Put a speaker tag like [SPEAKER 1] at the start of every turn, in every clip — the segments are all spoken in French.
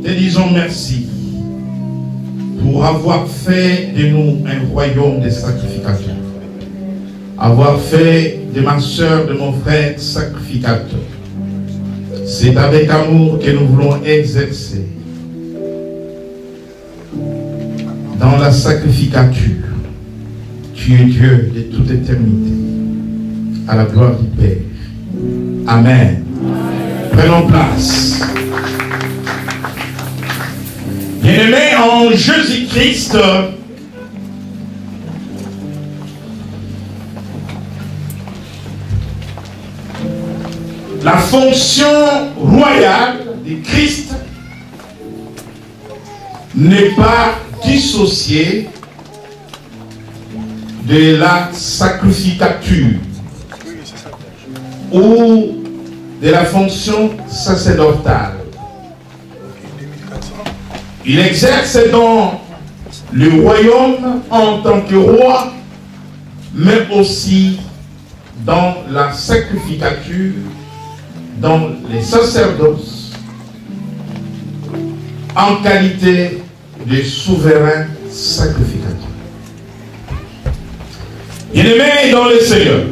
[SPEAKER 1] te disons merci pour avoir fait de nous un royaume de sacrificateurs. Avoir fait de ma soeur, de mon frère, sacrificateur. C'est avec amour que nous voulons exercer dans la sacrificature. Tu es Dieu de toute éternité, à la gloire du Père. Amen. Prenons place. Bien-aimés en Jésus-Christ, la fonction royale du Christ n'est pas dissociée de la sacrificature ou de la fonction sacerdotale. Il exerce dans le royaume en tant que roi, mais aussi dans la sacrificature, dans les sacerdoces, en qualité de souverain sacrificateur. Bien-aimés dans le Seigneur,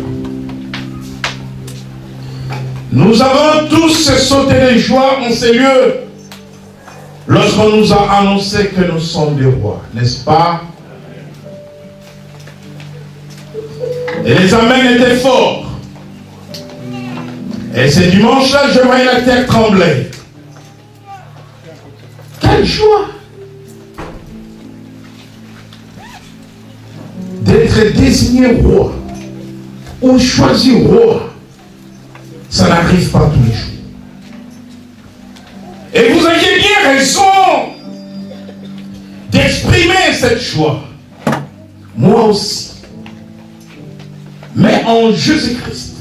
[SPEAKER 1] nous avons tous sauté de joie en ces lieux lorsqu'on nous a annoncé que nous sommes des rois, n'est-ce pas? Et les amens étaient forts. Et ce dimanche-là, je voyais la terre trembler. Quelle joie d'être désigné roi ou choisi roi. Ça n'arrive pas tous les jours. Et vous aviez bien raison d'exprimer cette joie. Moi aussi. Mais en Jésus-Christ,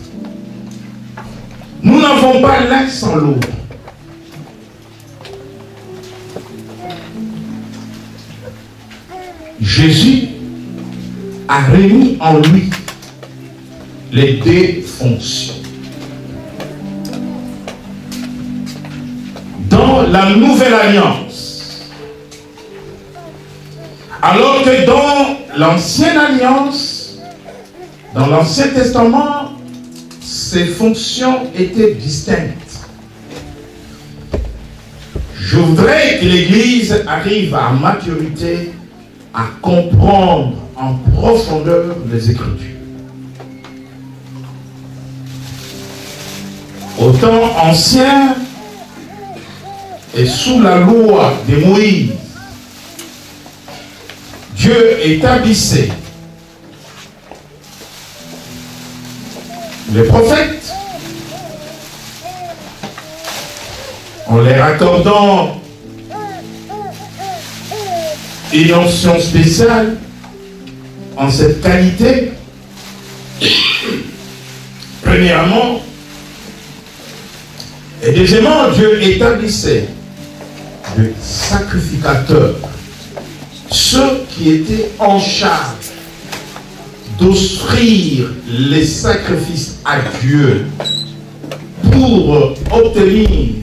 [SPEAKER 1] nous n'avons pas l'un sans l'autre. Jésus a remis en lui les deux fonctions. Dans la nouvelle alliance, alors que dans l'ancienne alliance, dans l'Ancien Testament, ces fonctions étaient distinctes. Je voudrais que l'Église arrive à maturité à comprendre en profondeur les Écritures. Au temps ancien et sous la loi de Moïse, Dieu établissait les prophètes en leur accordant une onction spéciale en cette qualité. Premièrement, et deuxièmement, Dieu établissait de sacrificateurs ceux qui étaient en charge d'offrir les sacrifices à Dieu pour obtenir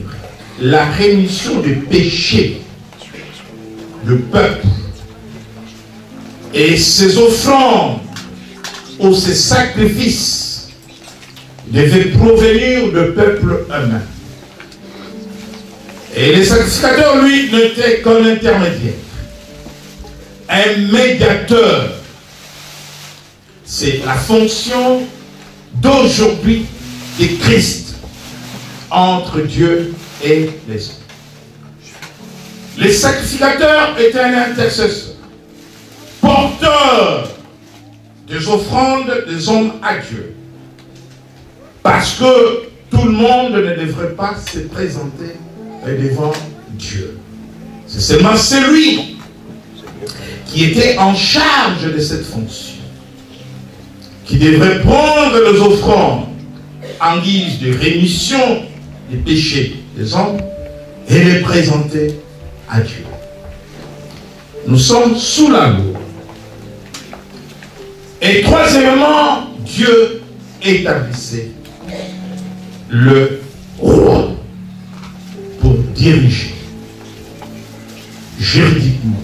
[SPEAKER 1] la rémission des péchés du peuple. Et ces offrandes ou ces sacrifices devaient provenir du peuple humain. Et les sacrificateurs, lui, n'étaient qu'un intermédiaire, un médiateur. C'est la fonction d'aujourd'hui de Christ entre Dieu et les hommes. Les sacrificateurs étaient un intercesseur, porteur des offrandes des hommes à Dieu. Parce que tout le monde ne devrait pas se présenter devant Dieu. C'est seulement celui qui était en charge de cette fonction qui devrait prendre les offrandes en guise de rémission des péchés des hommes et les présenter à Dieu. Nous sommes sous la loi. Et troisièmement, Dieu établissait le roi pour diriger. juridiquement,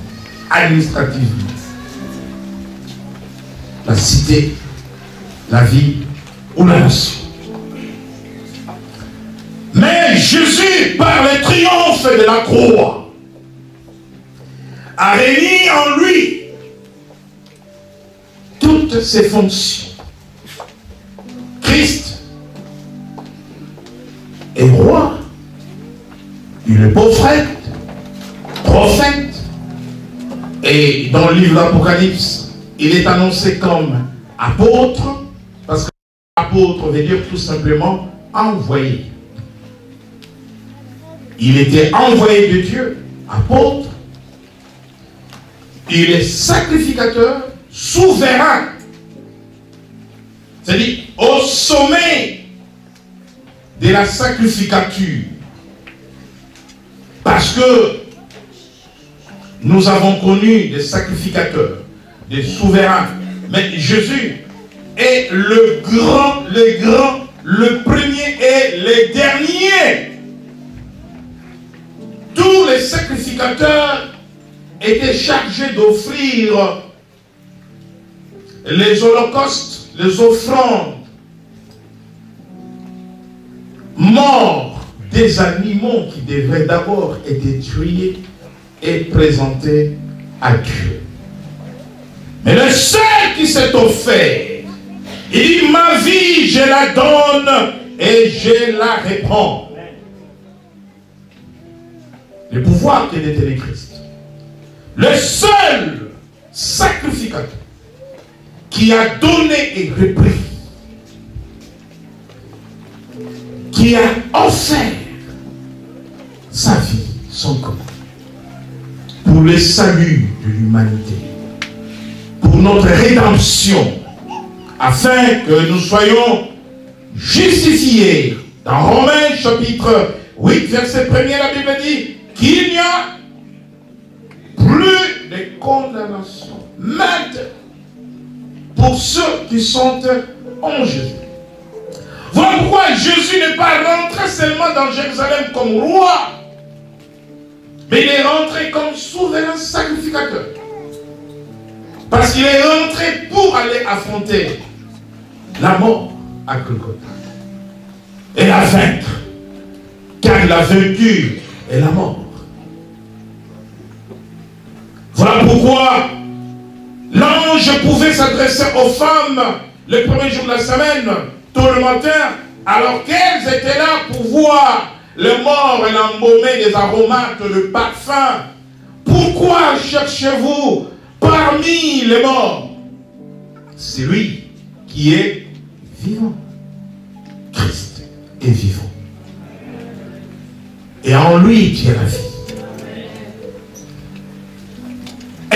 [SPEAKER 1] administrativement, la cité, la vie ou la nation. Mais Jésus, par le triomphe de la croix, a réuni en lui toutes ses fonctions. Christ est roi, il est prophète, et dans le livre d'Apocalypse, il est annoncé comme apôtre, parce que apôtre veut dire tout simplement envoyé. Il était envoyé de Dieu, apôtre. Il est sacrificateur, souverain. C'est-à-dire au sommet de la sacrificature. Parce que nous avons connu des sacrificateurs, des souverains. Mais Jésus est le premier et le dernier. Tous les sacrificateurs étaient chargés d'offrir les holocaustes, les offrandes, morts des animaux qui devaient d'abord être tués et présentés à Dieu. Mais le seul qui s'est offert, il dit, ma vie, je la donne et je la répands. Le pouvoir qui était le Christ. Le seul sacrificateur qui a donné et repris, qui a offert sa vie, son corps, pour le salut de l'humanité, pour notre rédemption, afin que nous soyons justifiés. Dans Romains chapitre 8, verset 1er, la Bible dit qu'il n'y a plus de condamnation, maintenant, pour ceux qui sont en Jésus. Voilà pourquoi Jésus n'est pas rentré seulement dans Jérusalem comme roi, mais il est rentré comme souverain sacrificateur. Parce qu'il est rentré pour aller affronter la mort à Golgotha et la vaincre, car il a vaincu et la mort. Voilà pourquoi l'ange pouvait s'adresser aux femmes le premier jour de la semaine, tôt le matin, alors qu'elles étaient là pour voir le mort et l'embaumer des aromates, le parfum. Pourquoi cherchez-vous parmi les morts celui qui est vivant? Christ est vivant. Et en lui qui est la vie.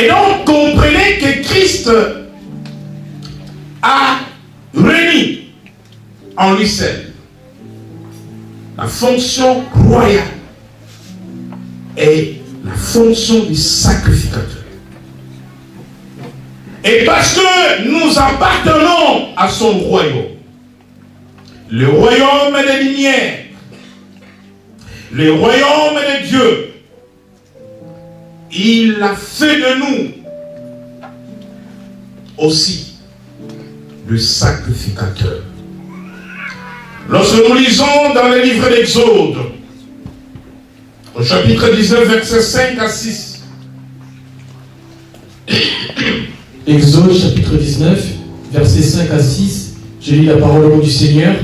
[SPEAKER 1] Et donc, comprenez que Christ a réuni en lui seul la fonction royale et la fonction du sacrificateur. Et parce que nous appartenons à son royaume, le royaume des lumières, le royaume de Dieu, il a fait de nous aussi le sacrificateur. Lorsque nous lisons dans le livre d'Exode, au chapitre 19, versets 5 à 6.
[SPEAKER 2] Exode chapitre 19, versets 5 à 6, je lis la parole au nom du Seigneur.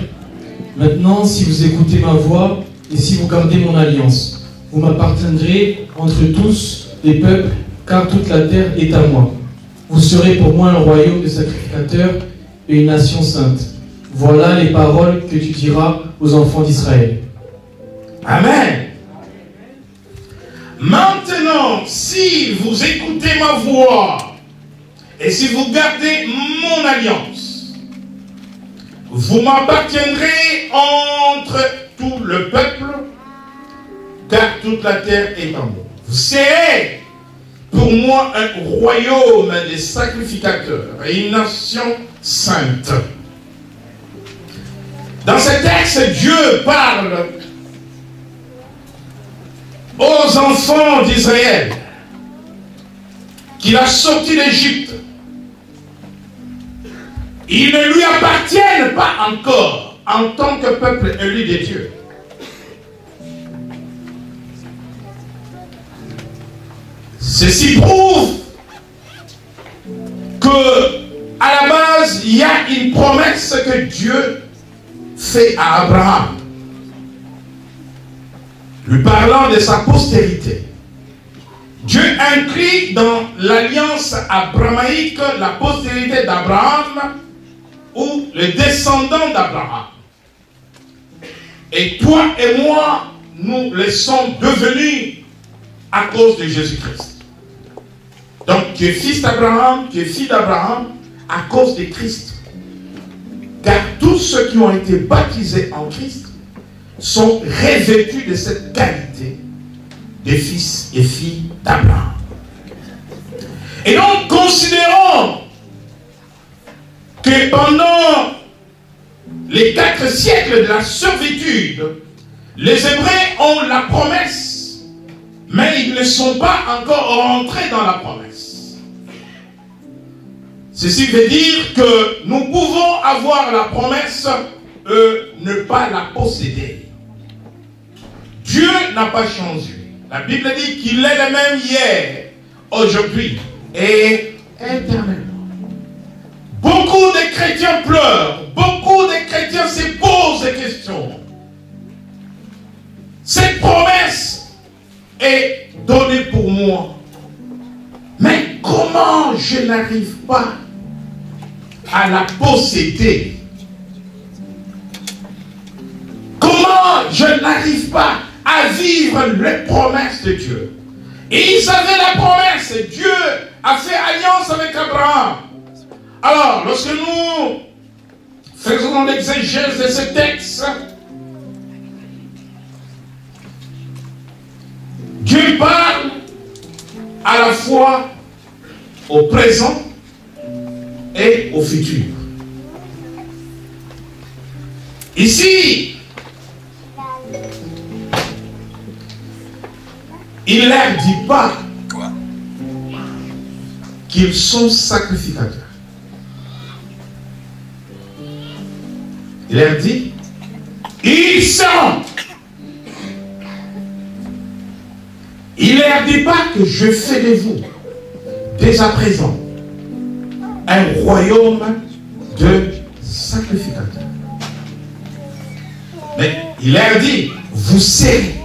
[SPEAKER 2] Maintenant, si vous écoutez ma voix et si vous gardez mon alliance, vous m'appartiendrez entre tous les peuples, car toute la terre est à moi. Vous serez pour moi un royaume de sacrificateurs et une nation sainte. Voilà les paroles que tu diras aux enfants d'Israël.
[SPEAKER 1] Amen. Maintenant, si vous écoutez ma voix et si vous gardez mon alliance, vous m'appartiendrez entre tout le peuple, car toute la terre est à moi. Vous serez pour moi un royaume de sacrificateurs et une nation sainte. Dans ce texte, Dieu parle aux enfants d'Israël qu'il a sorti d'Égypte, ils ne lui appartiennent pas encore en tant que peuple élu de Dieu. Ceci prouve que à la base, il y a une promesse que Dieu fait à Abraham, lui parlant de sa postérité. Dieu inclut dans l'alliance abrahamique la postérité d'Abraham ou les descendants d'Abraham. Et toi et moi, nous le sommes devenus à cause de Jésus-Christ. Donc tu es fils d'Abraham, tu es fille d'Abraham à cause de Christ. Car tous ceux qui ont été baptisés en Christ sont revêtus de cette qualité de fils et filles d'Abraham. Et donc considérons que pendant les 4 siècles de la servitude, les Hébreux ont la promesse, mais ils ne sont pas encore rentrés dans la promesse. Ceci veut dire que nous pouvons avoir la promesse et ne pas la posséder. Dieu n'a pas changé. La Bible dit qu'il est le même hier, aujourd'hui et éternellement. Beaucoup de chrétiens pleurent, beaucoup de chrétiens se posent des questions. Cette promesse est donnée pour moi. Mais comment je n'arrive pas à la posséder? Comment je n'arrive pas à vivre les promesses de Dieu? Et ils avaient la promesse. Dieu a fait alliance avec Abraham. Alors, lorsque nous faisons l'exégèse de ce texte, Dieu parle à la fois au présent et au futur. Ici, il ne leur dit pas qu'ils sont sacrificateurs. Il leur dit, ils seront. Il ne leur dit pas que je fais de vous, dès à présent, un royaume de sacrificateurs. Mais il leur dit, vous serez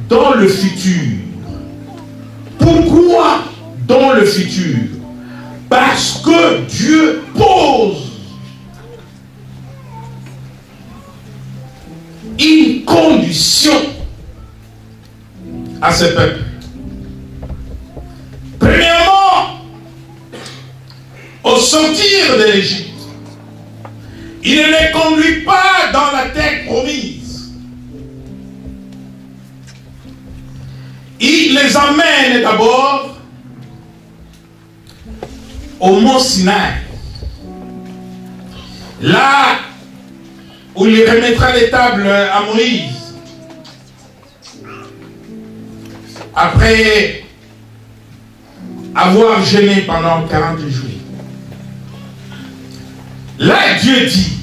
[SPEAKER 1] dans le futur. Pourquoi dans le futur? Parce que Dieu pose une condition à ce peuple. Premièrement, au sortir de l'Égypte, il ne les conduit pas dans la terre promise. Il les amène d'abord au mont Sinaï. Là où il remettra les tables à Moïse. Après avoir jeûné pendant 40 jours. Là, Dieu dit,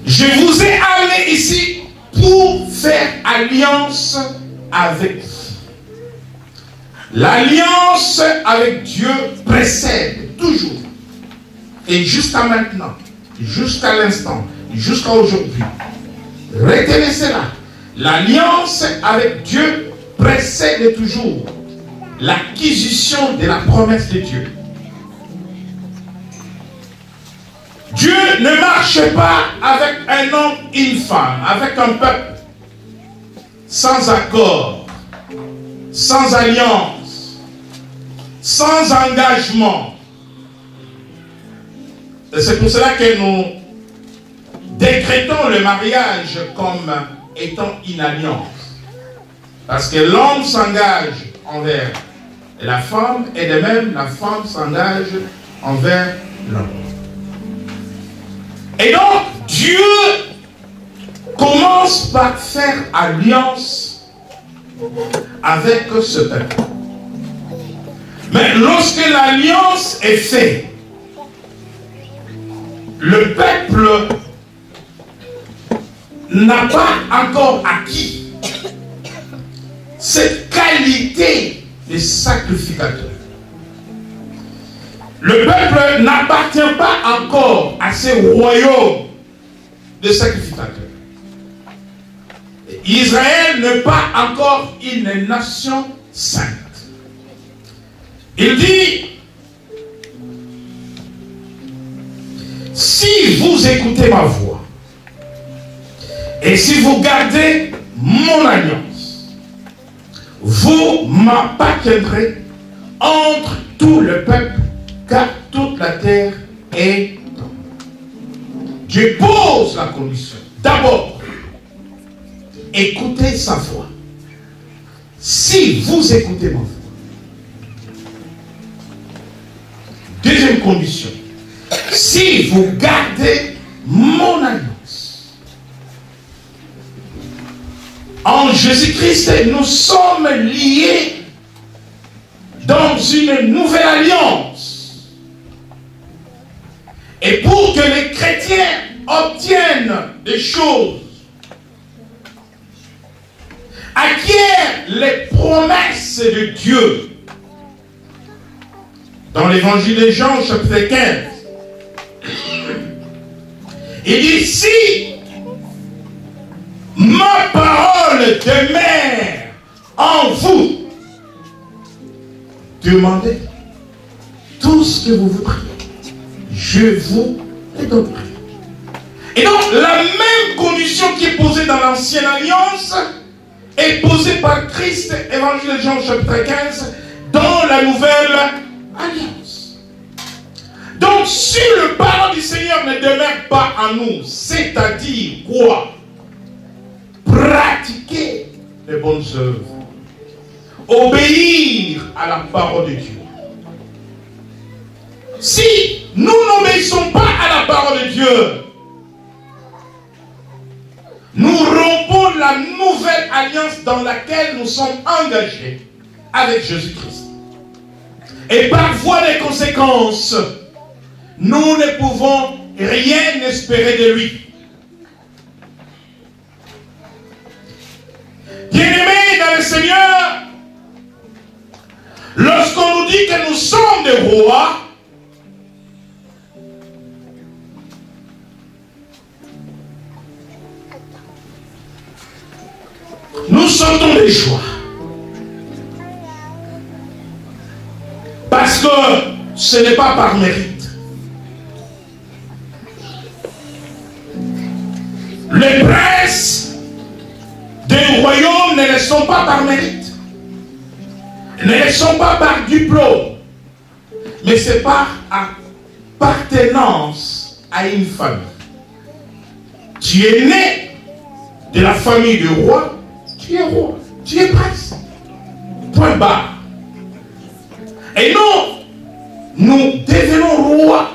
[SPEAKER 1] je vous ai amené ici pour faire alliance avec vous. L'alliance avec Dieu précède toujours. Et jusqu'à maintenant, jusqu'à l'instant, jusqu'à aujourd'hui. Retenez cela. L'alliance avec Dieu précède toujours l'acquisition de la promesse de Dieu. Dieu ne marche pas avec un homme, une femme, avec un peuple, sans accord, sans alliance, sans engagement. Et c'est pour cela que nous décrétons le mariage comme étant une alliance. Parce que l'homme s'engage envers la femme et de même la femme s'engage envers l'homme. Et donc Dieu commence par faire alliance avec ce peuple. Mais lorsque l'alliance est faite, le peuple n'a pas encore acquis cette qualité de sacrificateur. Le peuple n'appartient pas encore à ce royaume de sacrificateurs. Israël n'est pas encore une nation sainte. Il dit, si vous écoutez ma voix, et si vous gardez mon alliance, vous m'appartiendrez entre tout le peuple, car toute la terre est en moi. Dieu pose la condition. D'abord, écoutez sa voix. Si vous écoutez ma voix. Deuxième condition. Si vous gardez mon alliance. En Jésus-Christ, nous sommes liés dans une nouvelle alliance. Et pour que les chrétiens obtiennent des choses, acquièrent les promesses de Dieu, dans l'évangile de Jean, chapitre 15, il dit, si ma parole demeure en vous, demandez tout ce que vous voudrez, je vous le donnerai. Et donc, la même condition qui est posée dans l'ancienne alliance est posée par Christ, évangile de Jean, chapitre 15, dans la nouvelle alliance. Donc, si le parole du Seigneur ne demeure pas en nous, c'est-à-dire quoi? Pratiquer les bonnes œuvres, obéir à la parole de Dieu. Si nous n'obéissons pas à la parole de Dieu, nous rompons la nouvelle alliance dans laquelle nous sommes engagés avec Jésus-Christ. Et par voie des conséquences, nous ne pouvons rien espérer de lui. Bien-aimés dans le Seigneur, lorsqu'on nous dit que nous sommes des rois, nous sentons des joies. Parce que ce n'est pas par mérite. Les princes des royaumes ne le sont pas par mérite. Ne le sont pas par diplôme. Mais c'est par appartenance à une famille. Tu es né de la famille du roi, tu es roi, tu es prince. Point barre. Et nous devenons rois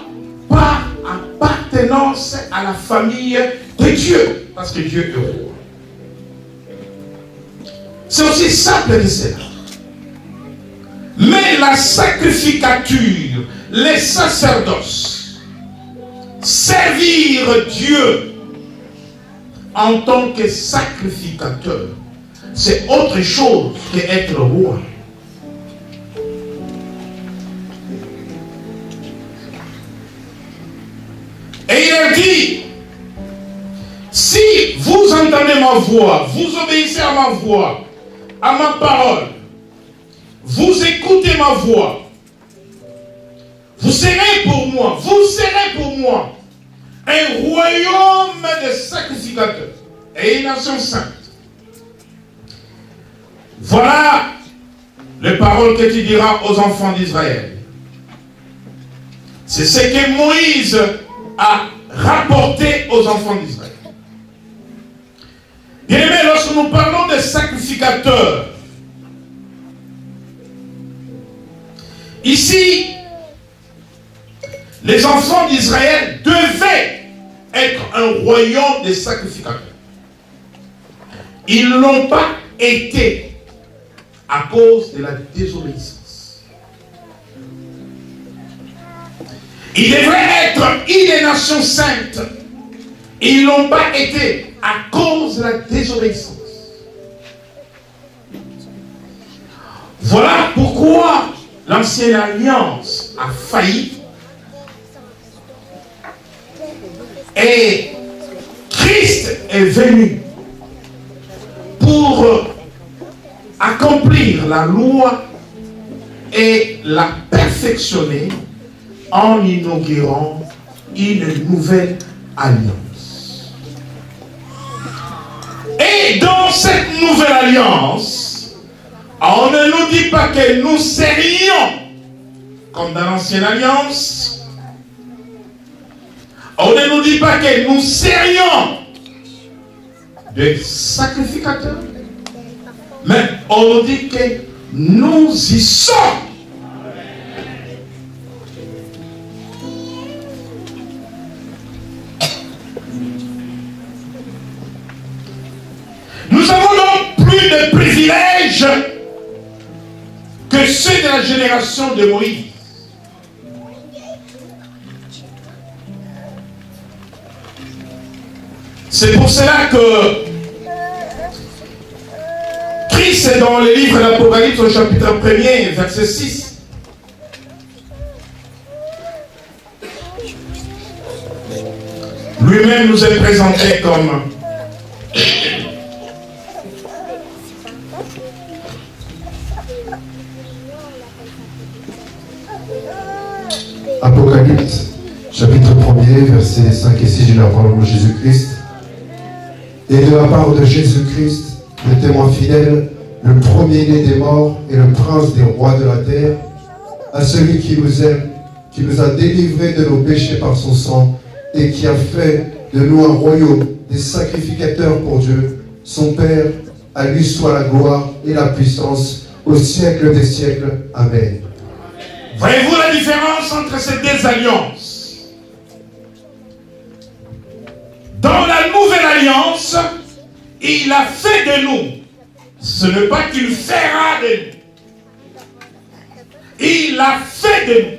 [SPEAKER 1] par appartenance à la famille de Dieu. Parce que Dieu est roi. C'est aussi simple que cela. Mais la sacrificature, les sacerdoces, servir Dieu en tant que sacrificateur, c'est autre chose qu'être roi. Et il a dit, si vous entendez ma voix, vous obéissez à ma voix, à ma parole, vous écoutez ma voix, vous serez pour moi un royaume de sacrificateurs et une nation sainte. Voilà les paroles que tu diras aux enfants d'Israël. C'est ce que Moïse a rapporté aux enfants d'Israël. Bien aimé, lorsque nous parlons de sacrificateurs, ici, les enfants d'Israël devaient être un royaume de sacrificateurs. Ils ne l'ont pas été à cause de la désobéissance. Ils devraient être une nation sainte. Ils n'ont pas été à cause de la désobéissance. Voilà pourquoi l'ancienne alliance a failli. Et Christ est venu pour accomplir la loi et la perfectionner en inaugurant une nouvelle alliance. Et dans cette nouvelle alliance, on ne nous dit pas que nous serions comme dans l'ancienne alliance. On ne nous dit pas que nous serions des sacrificateurs. Mais on nous dit que nous y sommes. Nous avons donc plus de privilèges que ceux de la génération de Moïse. C'est pour cela que Christ est dans le livre de l'Apocalypse au chapitre 1er, verset 6. Lui-même nous est présenté comme
[SPEAKER 3] Apocalypse, chapitre 1er, versets 5 et 6, j'ai la parole de Jésus-Christ. Et de la part de Jésus-Christ, le témoin fidèle, le premier-né des morts et le prince des rois de la terre, à celui qui nous aime, qui nous a délivrés de nos péchés par son sang, et qui a fait de nous un royaume, des sacrificateurs pour Dieu, son Père, à lui soit la gloire et la puissance, au siècle des siècles. Amen.
[SPEAKER 1] Voyez-vous la différence entre ces deux alliances? Dans la nouvelle alliance, il a fait de nous. Ce n'est pas qu'il fera de nous. Il a fait de nous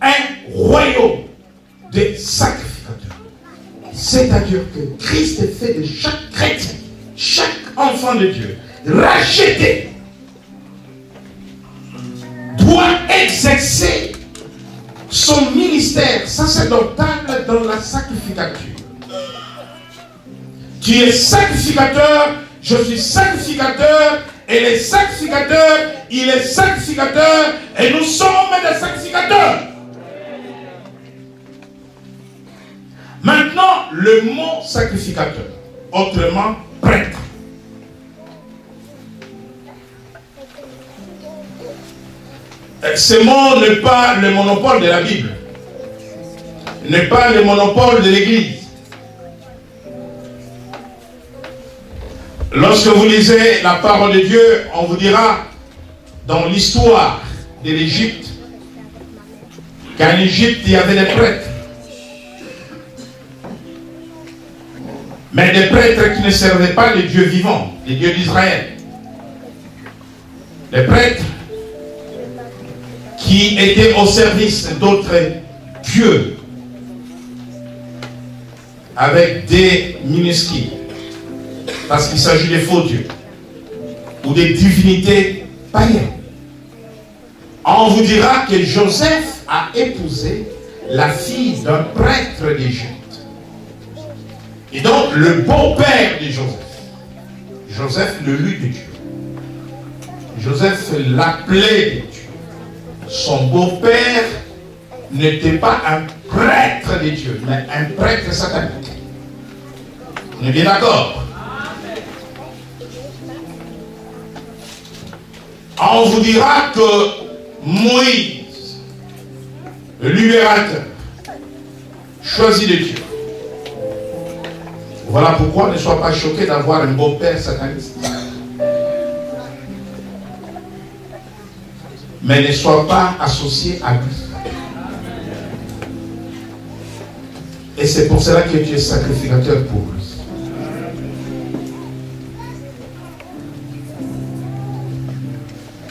[SPEAKER 1] un royaume de sacrificateurs. C'est-à-dire que Christ est fait de chaque chrétien, chaque enfant de Dieu, racheté, doit exercer son ministère sacerdotal dans la sacrificature. Tu es sacrificateur, je suis sacrificateur, et les sacrificateurs, il est sacrificateur, et nous sommes des sacrificateurs. Maintenant, le mot sacrificateur, autrement prêtre. Ce mot n'est pas le monopole de la Bible, n'est pas le monopole de l'Église. Lorsque vous lisez la parole de Dieu, on vous dira dans l'histoire de l'Égypte qu'en Égypte il y avait des prêtres. Mais des prêtres qui ne servaient pas les dieux vivants, les dieux d'Israël. Des prêtres qui étaient au service d'autres dieux avec des minuscules, parce qu'il s'agit des faux dieux ou des divinités païennes. On vous dira que Joseph a épousé la fille d'un prêtre d'Égypte. Et donc le beau-père de Joseph, Joseph le lut de Dieu, Joseph l'appelait de Dieu. Son beau-père n'était pas un prêtre de Dieu, mais un prêtre satanique. On est bien d'accord? On vous dira que Moïse, le libérateur, choisi de Dieu. Voilà pourquoi ne sois pas choqué d'avoir un beau-père sataniste. Mais ne sois pas associé à lui. Et c'est pour cela que tu es sacrificateur pour lui.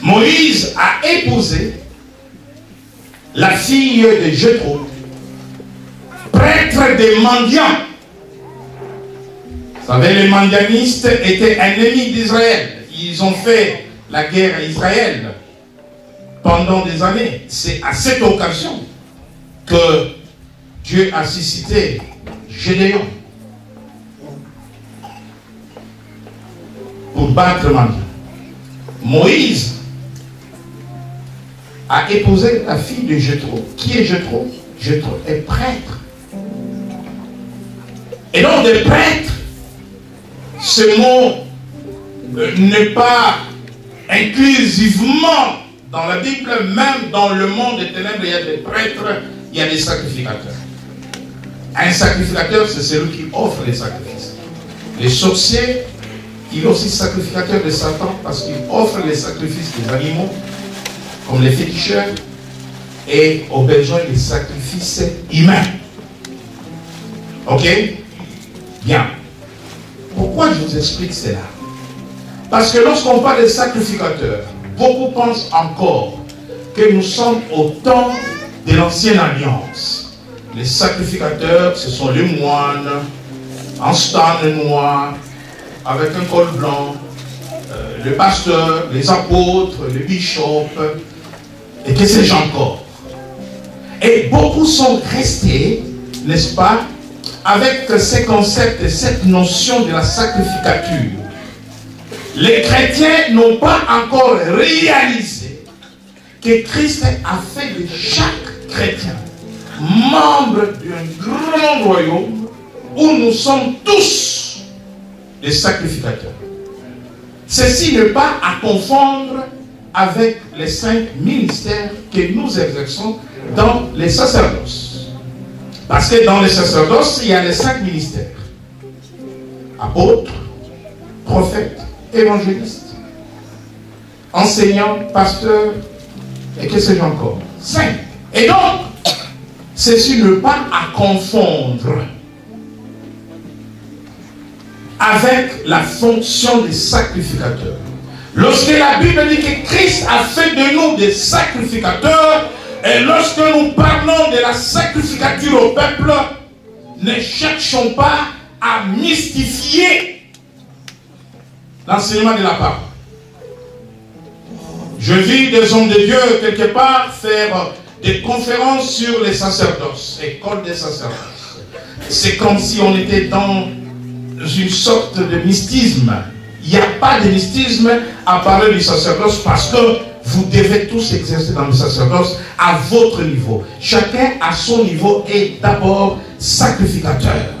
[SPEAKER 1] Moïse a épousé la fille de Jéthro, prêtre des mendiants. Vous savez, les mendianistes étaient ennemis d'Israël. Ils ont fait la guerre à Israël pendant des années. C'est à cette occasion que Dieu a suscité Gédéon pour battre le mendiant. Moïse a épousé la fille de Jéthro. Qui est Jéthro? Jéthro est prêtre. Et donc, des prêtres, ce mot n'est pas inclusivement dans la Bible, même dans le monde des ténèbres, il y a des prêtres, il y a des sacrificateurs. Un sacrificateur, c'est celui qui offre les sacrifices. Les sorciers, il est aussi sacrificateur de Satan parce qu'il offre les sacrifices des animaux, comme les féticheurs, et au besoin des sacrifices humains. Ok? Bien. Pourquoi je vous explique cela? Parce que lorsqu'on parle de sacrificateurs, beaucoup pensent encore que nous sommes au temps de l'ancienne alliance. Les sacrificateurs, ce sont les moines, en stand noir, avec un col blanc, le pasteur, les apôtres, les bishops, et que sais-je encore. Et beaucoup sont restés, n'est-ce pas, avec ces concepts et cette notion de la sacrificature. Les chrétiens n'ont pas encore réalisé que Christ a fait de chaque chrétien membre d'un grand royaume où nous sommes tous des sacrificateurs. Ceci n'est pas à confondre avec les 5 ministères que nous exerçons dans les sacerdoces. Parce que dans les sacerdoces, il y a les 5 ministères. Apôtres, prophètes, évangélistes, enseignants, pasteurs, et que sais-je encore? 5. Et donc, ceci n'est pas à confondre avec la fonction des sacrificateurs. Lorsque la Bible dit que Christ a fait de nous des sacrificateurs, et lorsque nous parlons de la sacrificature au peuple, ne cherchons pas à mystifier l'enseignement de la parole. Je vis des hommes de Dieu quelque part faire des conférences sur les sacerdoces, école des sacerdoces. C'est comme si on était dans une sorte de mystisme. Il n'y a pas de mystisme à parler du sacerdoce parce que vous devez tous exercer dans le sacerdoce à votre niveau. Chacun à son niveau est d'abord sacrificateur.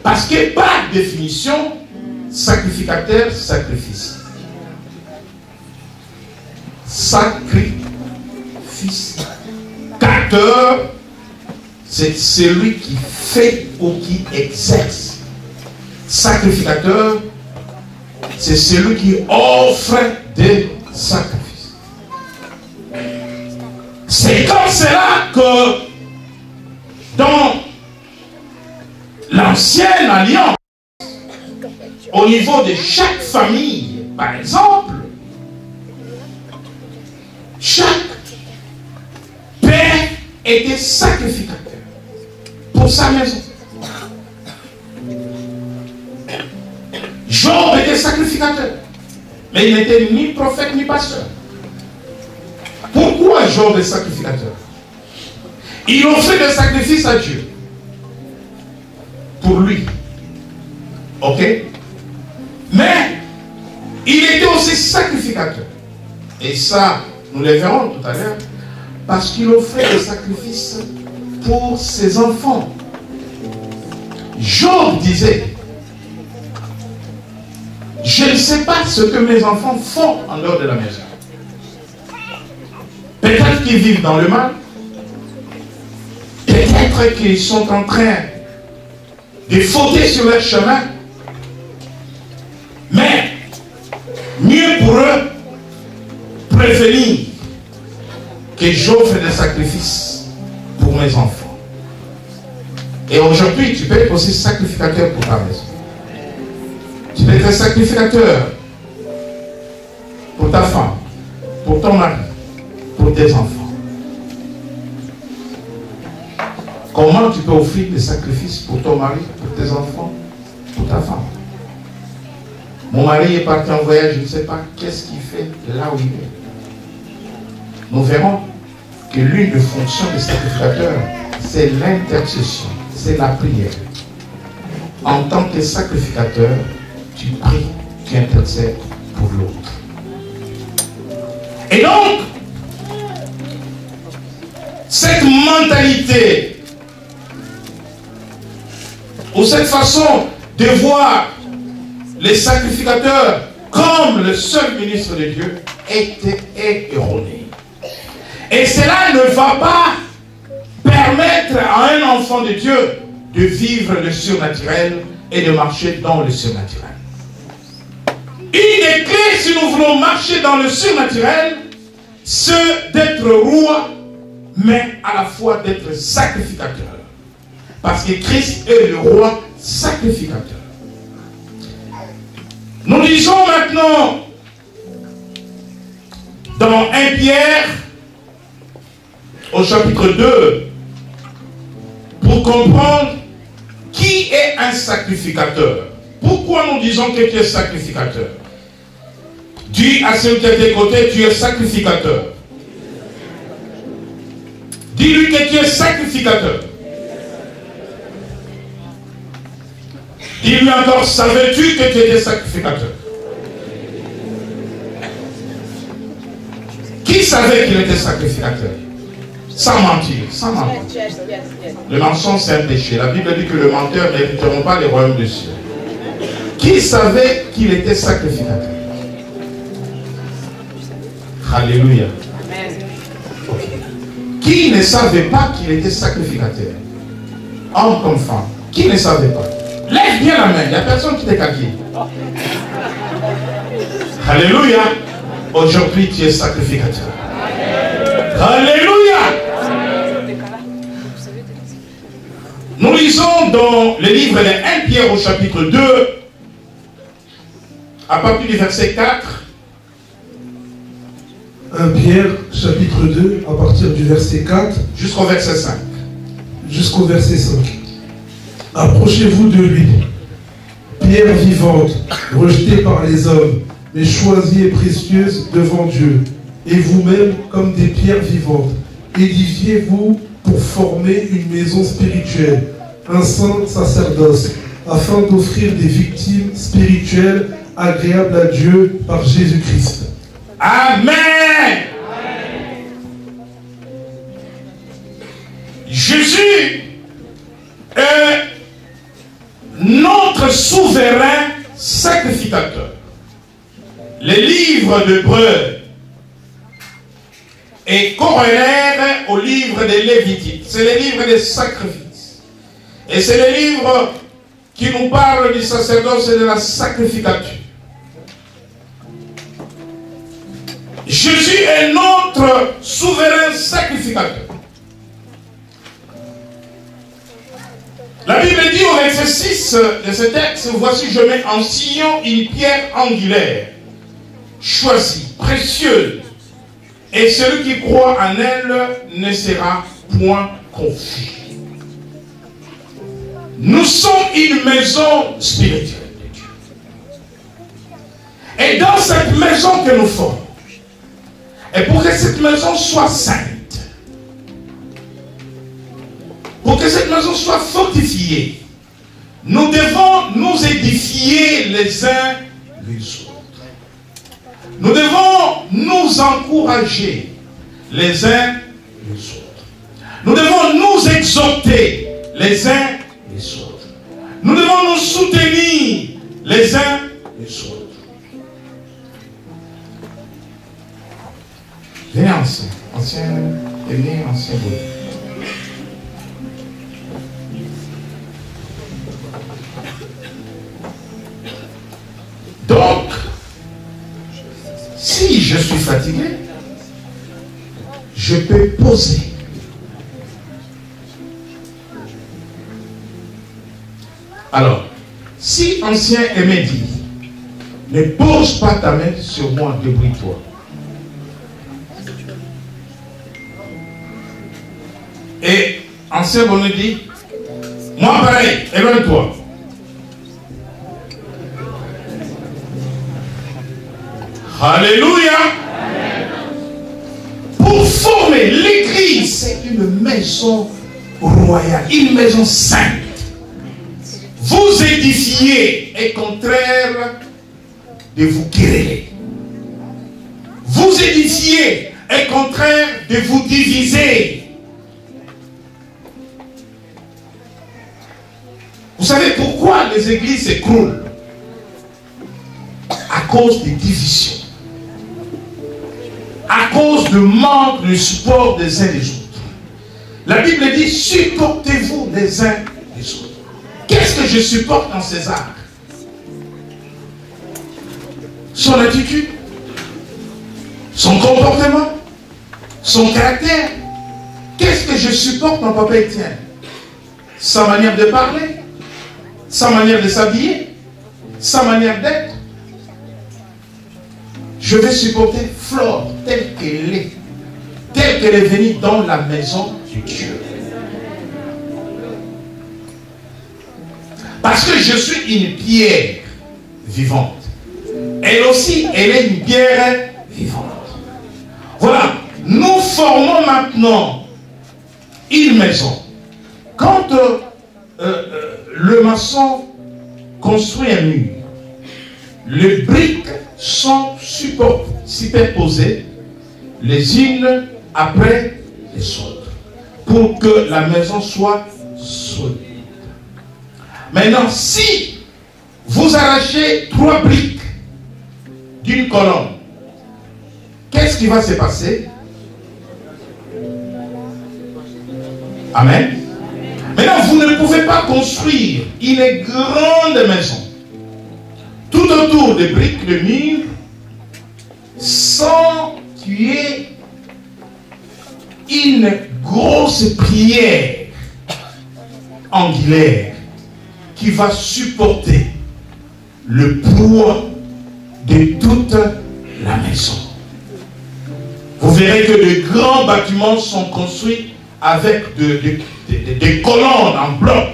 [SPEAKER 1] Parce que par définition, sacrificateur, sacrifice. Sacrificateur, c'est celui qui fait ou qui exerce. Sacrificateur, c'est celui qui offre des sacrifices. C'est comme cela que dans l'ancienne alliance, au niveau de chaque famille, par exemple, chaque père était sacrificateur pour sa maison. Job était sacrificateur, mais il n'était ni prophète ni pasteur. Pourquoi Job est sacrificateur? Il offrait des sacrifices à Dieu. Pour lui. Ok? Mais il était aussi sacrificateur. Et ça, nous le verrons tout à l'heure. Parce qu'il offrait des sacrifices pour ses enfants. Job disait: je ne sais pas ce que mes enfants font en dehors de la maison. Peut-être qu'ils vivent dans le mal. Peut-être qu'ils sont en train de fauter sur leur chemin. Mais mieux pour eux prévenir que j'offre des sacrifices pour mes enfants. Et aujourd'hui, tu peux être aussi sacrificateur pour ta maison. Tu peux être sacrificateur pour ta femme, pour ton mari, pour tes enfants. Comment tu peux offrir des sacrifices pour ton mari, pour tes enfants, pour ta femme? Mon mari est parti en voyage, je ne sais pas qu'est-ce qu'il fait là où il est. Nous verrons que l'une des fonctions des sacrificateurs, c'est l'intercession, c'est la prière. En tant que sacrificateur, tu pries, tu intercèdes pour l'autre. Et donc, cette mentalité, ou cette façon de voir les sacrificateurs comme le seul ministre de Dieu était erronée. Et cela ne va pas permettre à un enfant de Dieu de vivre le surnaturel et de marcher dans le surnaturel. Une des clés, si nous voulons marcher dans le surnaturel, c'est d'être roi, mais à la fois d'être sacrificateur. Parce que Christ est le roi sacrificateur. Nous lisons maintenant dans 1 Pierre au chapitre 2 pour comprendre qui est un sacrificateur. Pourquoi nous disons que tu es sacrificateur? Dis à celui qui est à tes côtés, tu es sacrificateur. Dis-lui que tu es sacrificateur. Dis-lui encore, savais-tu que tu étais sacrificateur? Qui savait qu'il était sacrificateur? Sans mentir, sans mentir. Le mensonge, c'est un péché. La Bible dit que le menteur n'hériteront pas les royaumes des cieux. Qui savait qu'il était sacrificateur? Alléluia. Okay. Qui ne savait pas qu'il était sacrificateur? Homme comme femme. Qui ne savait pas? Lève bien la main, il n'y a personne qui t'est calqué. Alléluia. Aujourd'hui, tu es sacrificateur. Alléluia. Nous lisons dans le livre de 1 Pierre au chapitre 2, à partir du verset 4.
[SPEAKER 4] 1 Pierre, chapitre 2, à partir du verset 4.
[SPEAKER 1] Jusqu'au verset 5.
[SPEAKER 4] Jusqu'au verset 5. Approchez-vous de lui, pierre vivante, rejetée par les hommes, mais choisie et précieuse devant Dieu. Et vous-même, comme des pierres vivantes, édifiez-vous pour former une maison spirituelle, un saint sacerdoce, afin d'offrir des victimes spirituelles agréables à Dieu par Jésus-Christ.
[SPEAKER 1] Amen. Jésus est notre souverain sacrificateur. Le livre d'Hébreux est corollaire au livre de Lévitique. C'est le livre des sacrifices. Et c'est le livre qui nous parle du sacerdoce et de la sacrificature. Jésus est notre souverain sacrificateur. La Bible dit au verset 6 de ce texte, voici je mets en Sion une pierre angulaire, choisie, précieuse, et celui qui croit en elle ne sera point confus. Nous sommes une maison spirituelle de Dieu. Et dans cette maison que nous formons, et pour que cette maison soit sainte, pour que cette maison soit fortifiée, nous devons nous édifier les uns les autres. Nous devons nous encourager les uns les autres. Nous devons nous exhorter les uns les autres. Nous devons nous soutenir les uns les autres. Venez ancien, ancien aimé, ancien beau. Donc, si je suis fatigué, je peux poser. Alors, si ancien aimé dit, ne pose pas ta main sur moi, débrouille-toi. Et Ancien bonnet dit, moi pareil, éloigne-toi. Alléluia. Pour former l'église, c'est une maison royale, une maison sainte. Vous édifiez est contraire de vous quereller. Vous édifiez est contraire de vous diviser. Vous savez pourquoi les églises s'écroulent? À cause des divisions. À cause du manque de support des uns des autres. La Bible dit, supportez-vous les uns les autres. Qu'est-ce que je supporte en César? Son attitude, son comportement, son caractère. Qu'est-ce que je supporte en Papa Étienne? Sa manière de parler, sa manière de s'habiller, sa manière d'être. Je vais supporter Flore telle qu'elle est venue dans la maison de Dieu. Parce que je suis une pierre vivante. Elle aussi, elle est une pierre vivante. Voilà, nous formons maintenant une maison. Quand le maçon construit un mur, les briques sont superposées les unes après les autres pour que la maison soit solide. Maintenant, si vous arrachez 3 briques d'une colonne, qu'est-ce qui va se passer? Amen. Maintenant, vous ne pouvez pas construire une grande maison tout autour des briques de mur sans tuer une grosse pierre angulaire qui va supporter le poids de toute la maison. Vous verrez que de grands bâtiments sont construits avec des colonnes en bloc,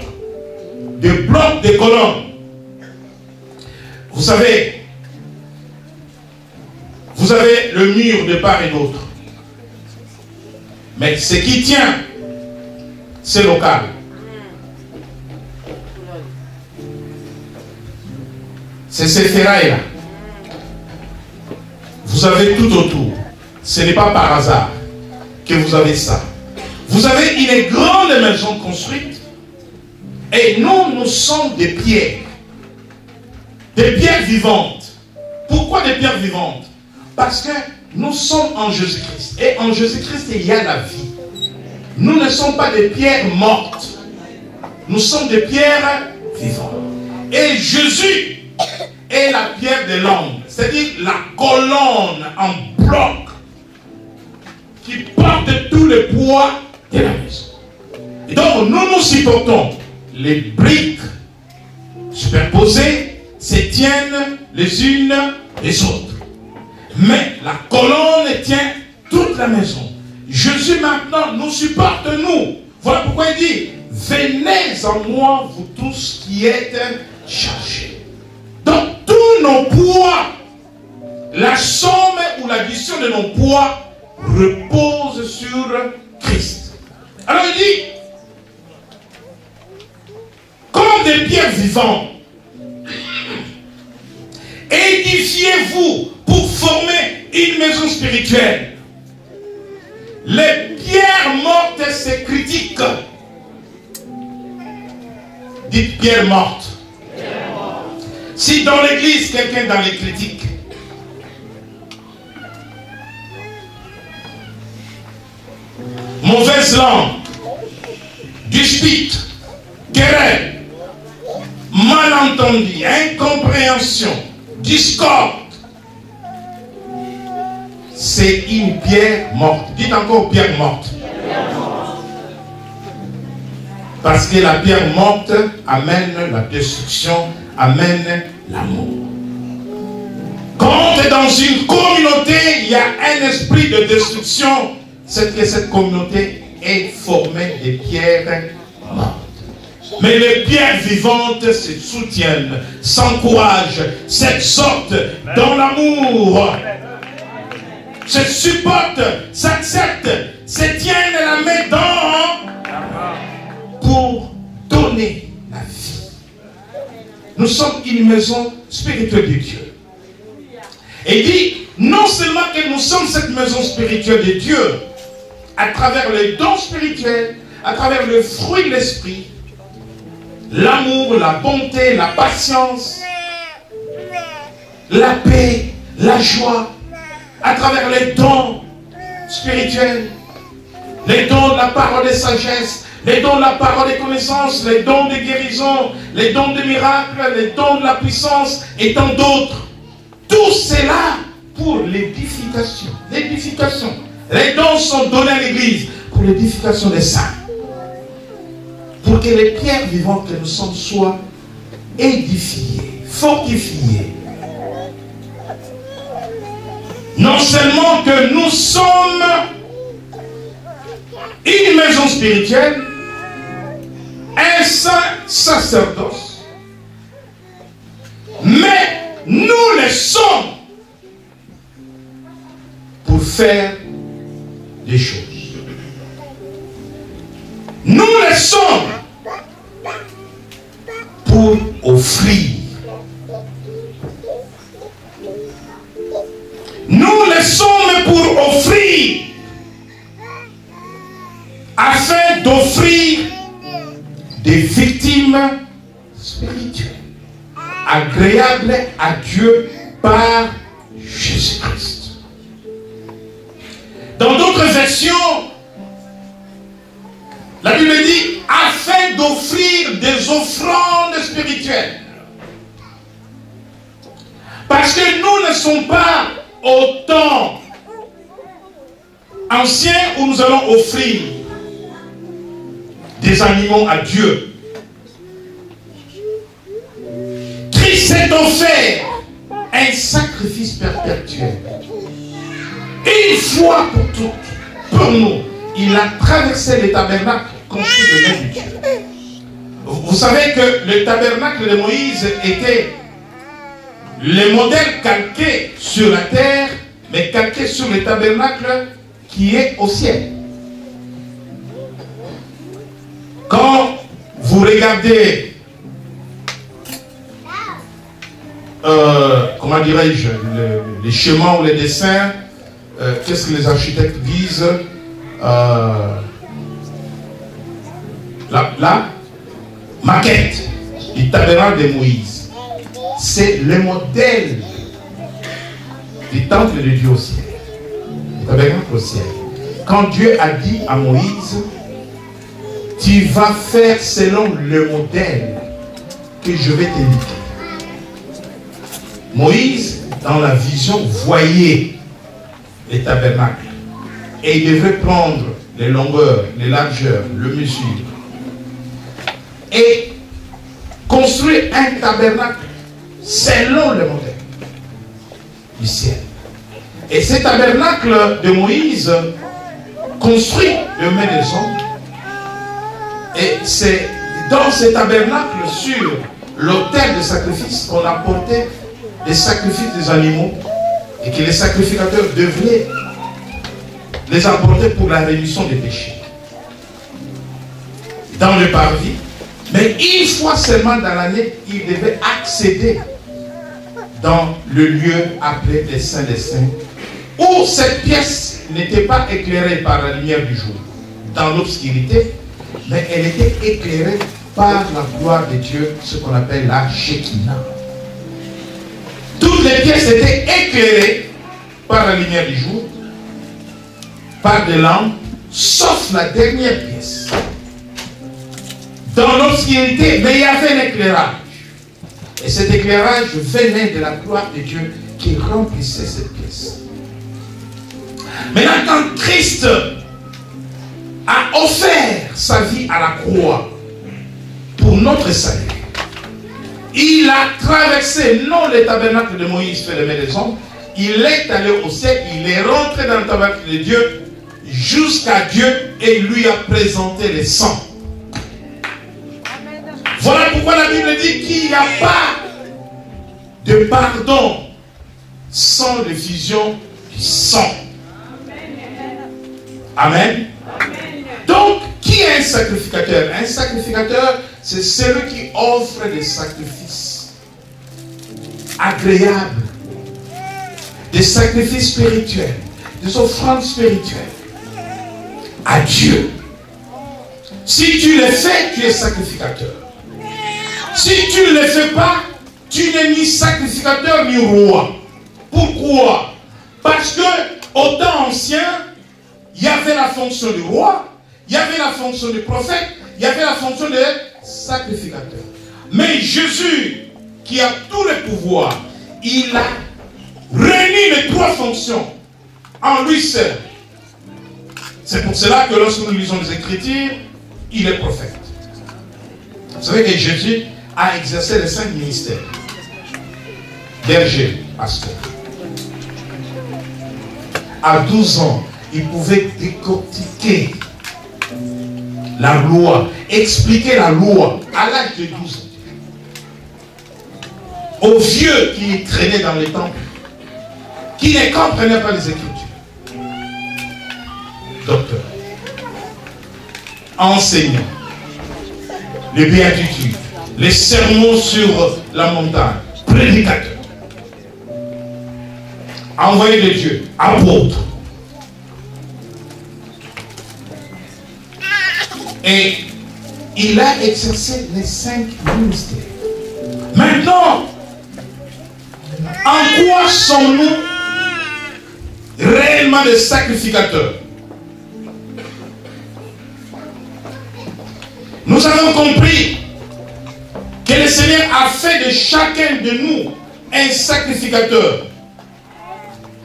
[SPEAKER 1] des blocs de colonnes. Vous savez, vous avez le mur de part et d'autre. Mais ce qui tient, c'est local. C'est ces ferrailles-là. Vous avez tout autour. Ce n'est pas par hasard que vous avez ça. Vous avez une grande maison construite et nous sommes des pierres. Des pierres vivantes. Pourquoi des pierres vivantes? Parce que nous sommes en Jésus-Christ. Et en Jésus-Christ, il y a la vie. Nous ne sommes pas des pierres mortes. Nous sommes des pierres vivantes. Et Jésus est la pierre de l'angle. C'est-à-dire la colonne en bloc qui porte tout le poids de la maison. Et donc, nous supportons les briques superposées se tiennent les unes les autres. Mais la colonne tient toute la maison. Jésus maintenant nous supporte, nous. Voilà pourquoi il dit, venez en moi, vous tous qui êtes chargés. Donc tous nos poids, la somme ou l'addition de nos poids repose sur Christ. Alors il dit, comme des pierres vivantes, édifiez-vous pour former une maison spirituelle. Les pierres mortes, c'est critique. Dites pierre morte. Si dans l'église, quelqu'un dans les critiques, mauvaise langue, dispute, querelle, malentendu, incompréhension, discorde, c'est une pierre morte. Dites encore pierre morte. Parce que la pierre morte amène la destruction, amène l'amour. Quand dans une communauté, il y a un esprit de destruction, c'est que cette communauté est formé des pierres mortes. Mais les pierres vivantes se soutiennent, s'encouragent, s'exhortent dans l'amour, se supportent, s'acceptent, se tiennent la main dans pour donner la vie. Nous sommes une maison spirituelle de Dieu. Et il dit, non seulement que nous sommes cette maison spirituelle de Dieu, à travers les dons spirituels, à travers le fruit de l'esprit, l'amour, la bonté, la patience, la paix, la joie, à travers les dons spirituels, les dons de la parole de sagesse, les dons de la parole de connaissance, les dons de guérison, les dons de miracles, les dons de la puissance et tant d'autres. Tout cela pour l'édification. L'édification. Les dons sont donnés à l'Église pour l'édification des saints. Pour que les pierres vivantes que nous sommes soient édifiées, fortifiées. Non seulement que nous sommes une maison spirituelle, un saint sacerdoce, mais nous le sommes pour faire des choses. Nous le sommes pour offrir. Nous le sommes pour offrir, afin d'offrir des victimes spirituelles, agréables à Dieu par Jésus-Christ. Dans d'autres versions, la Bible dit, afin d'offrir des offrandes spirituelles. Parce que nous ne sommes pas au temps ancien où nous allons offrir des animaux à Dieu. Christ s'est offert un sacrifice perpétuel. Une fois pour toutes, pour nous, il a traversé les tabernacles construits de main de Dieu. Vous savez que le tabernacle de Moïse était le modèle calqué sur la terre, mais calqué sur le tabernacle qui est au ciel. Quand vous regardez, comment dirais-je, les schémas ou les dessins, qu'est-ce que les architectes disent, la maquette du tabernacle de Moïse, c'est le modèle du temple de Dieu au ciel, du tabernacle au ciel. Quand Dieu a dit à Moïse, tu vas faire selon le modèle que je vais t'indiquer. Moïse, dans la vision, voyait les tabernacles. Et il devait prendre les longueurs, les largeurs, le mesure. Et construire un tabernacle selon le modèle du ciel. Et ce tabernacle de Moïse, construit de main des hommes, et c'est dans ce tabernacle, sur l'autel de sacrifice, qu'on apportait les sacrifices des animaux et que les sacrificateurs devaient les apporter pour la rémission des péchés. Dans le parvis, mais une fois seulement dans l'année, ils devaient accéder dans le lieu appelé les Saints des Saints, où cette pièce n'était pas éclairée par la lumière du jour, dans l'obscurité, mais elle était éclairée par la gloire de Dieu, ce qu'on appelle la Shekinah. Toutes les pièces étaient éclairées par la lumière du jour, par des lampes, sauf la dernière pièce. Dans l'obscurité, mais il y avait un éclairage. Et cet éclairage venait de la gloire de Dieu qui remplissait cette pièce. Maintenant, quand Christ a offert sa vie à la croix pour notre salut, il a traversé, non le tabernacle de Moïse fait les mains des hommes, il est allé au ciel, il est rentré dans le tabernacle de Dieu jusqu'à Dieu et lui a présenté les sangs. Voilà pourquoi la Bible dit qu'il n'y a pas de pardon sans l'effusion du sang. Amen. Donc, qui est un sacrificateur? Un sacrificateur, c'est celui qui offre des sacrifices agréables, des sacrifices spirituels, des offrandes spirituelles à Dieu. Si tu les fais, tu es sacrificateur. Si tu ne les fais pas, tu n'es ni sacrificateur ni roi. Pourquoi? Parce que au temps ancien, il y avait la fonction du roi, il y avait la fonction du prophète, il y avait la fonction de sacrificateur. Mais Jésus, qui a tous les pouvoirs, il a réuni les trois fonctions en lui seul. C'est pour cela que lorsque nous lisons les Écritures, il est prophète. Vous savez que Jésus a exercé les 5 ministères. Berger, pasteur. À 12 ans, il pouvait décortiquer la loi, expliquer la loi à l'âge de 12 ans. Aux vieux qui traînaient dans les temples, qui ne comprenaient pas les Écritures. Docteur, enseignant, les béatitudes, les sermons sur la montagne, prédicateur, envoyé de Dieu, apôtre. Et il a exercé les 5 ministères. Maintenant, en quoi sommes-nous réellement des sacrificateurs? Nous avons compris que le Seigneur a fait de chacun de nous un sacrificateur.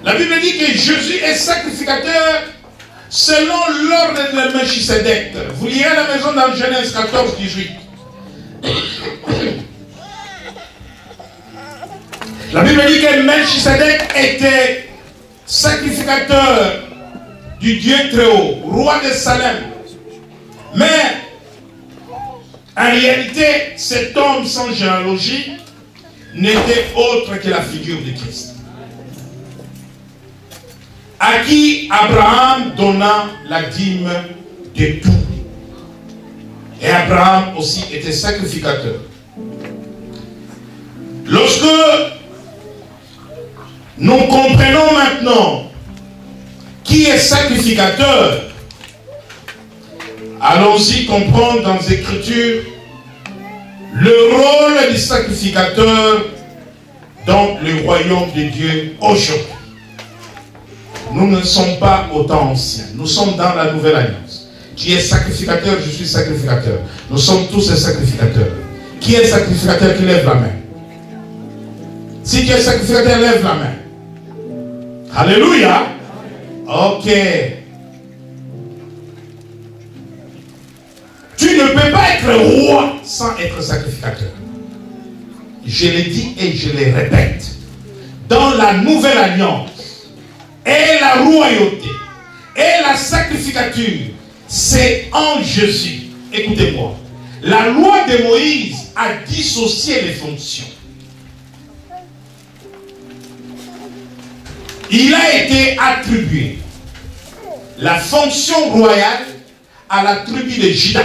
[SPEAKER 1] La Bible dit que Jésus est sacrificateur selon l'ordre de Melchisedec. Vous lirez à la maison dans Genèse 14, 18. La Bible dit que Melchisedec était sacrificateur du Dieu très haut, roi de Salem. Mais en réalité, cet homme sans généalogie n'était autre que la figure de Christ, à qui Abraham donna la dîme de tout. Et Abraham aussi était sacrificateur. Lorsque nous comprenons maintenant qui est sacrificateur, allons-y comprendre dans les Écritures le rôle du sacrificateur dans le royaume de Dieu aujourd'hui. Nous ne sommes pas au temps ancien, nous sommes dans la nouvelle alliance. Qui est sacrificateur? Je suis sacrificateur. Nous sommes tous des sacrificateurs. Qui est sacrificateur? Qui lève la main. Si tu es sacrificateur, lève la main. Alléluia. Ok. Tu ne peux pas être roi sans être sacrificateur. Je l'ai dit et je le répète. Dans la nouvelle alliance, et la royauté, et la sacrificature, c'est en Jésus. Écoutez-moi. La loi de Moïse a dissocié les fonctions. Il a été attribué la fonction royale à la tribu de Juda.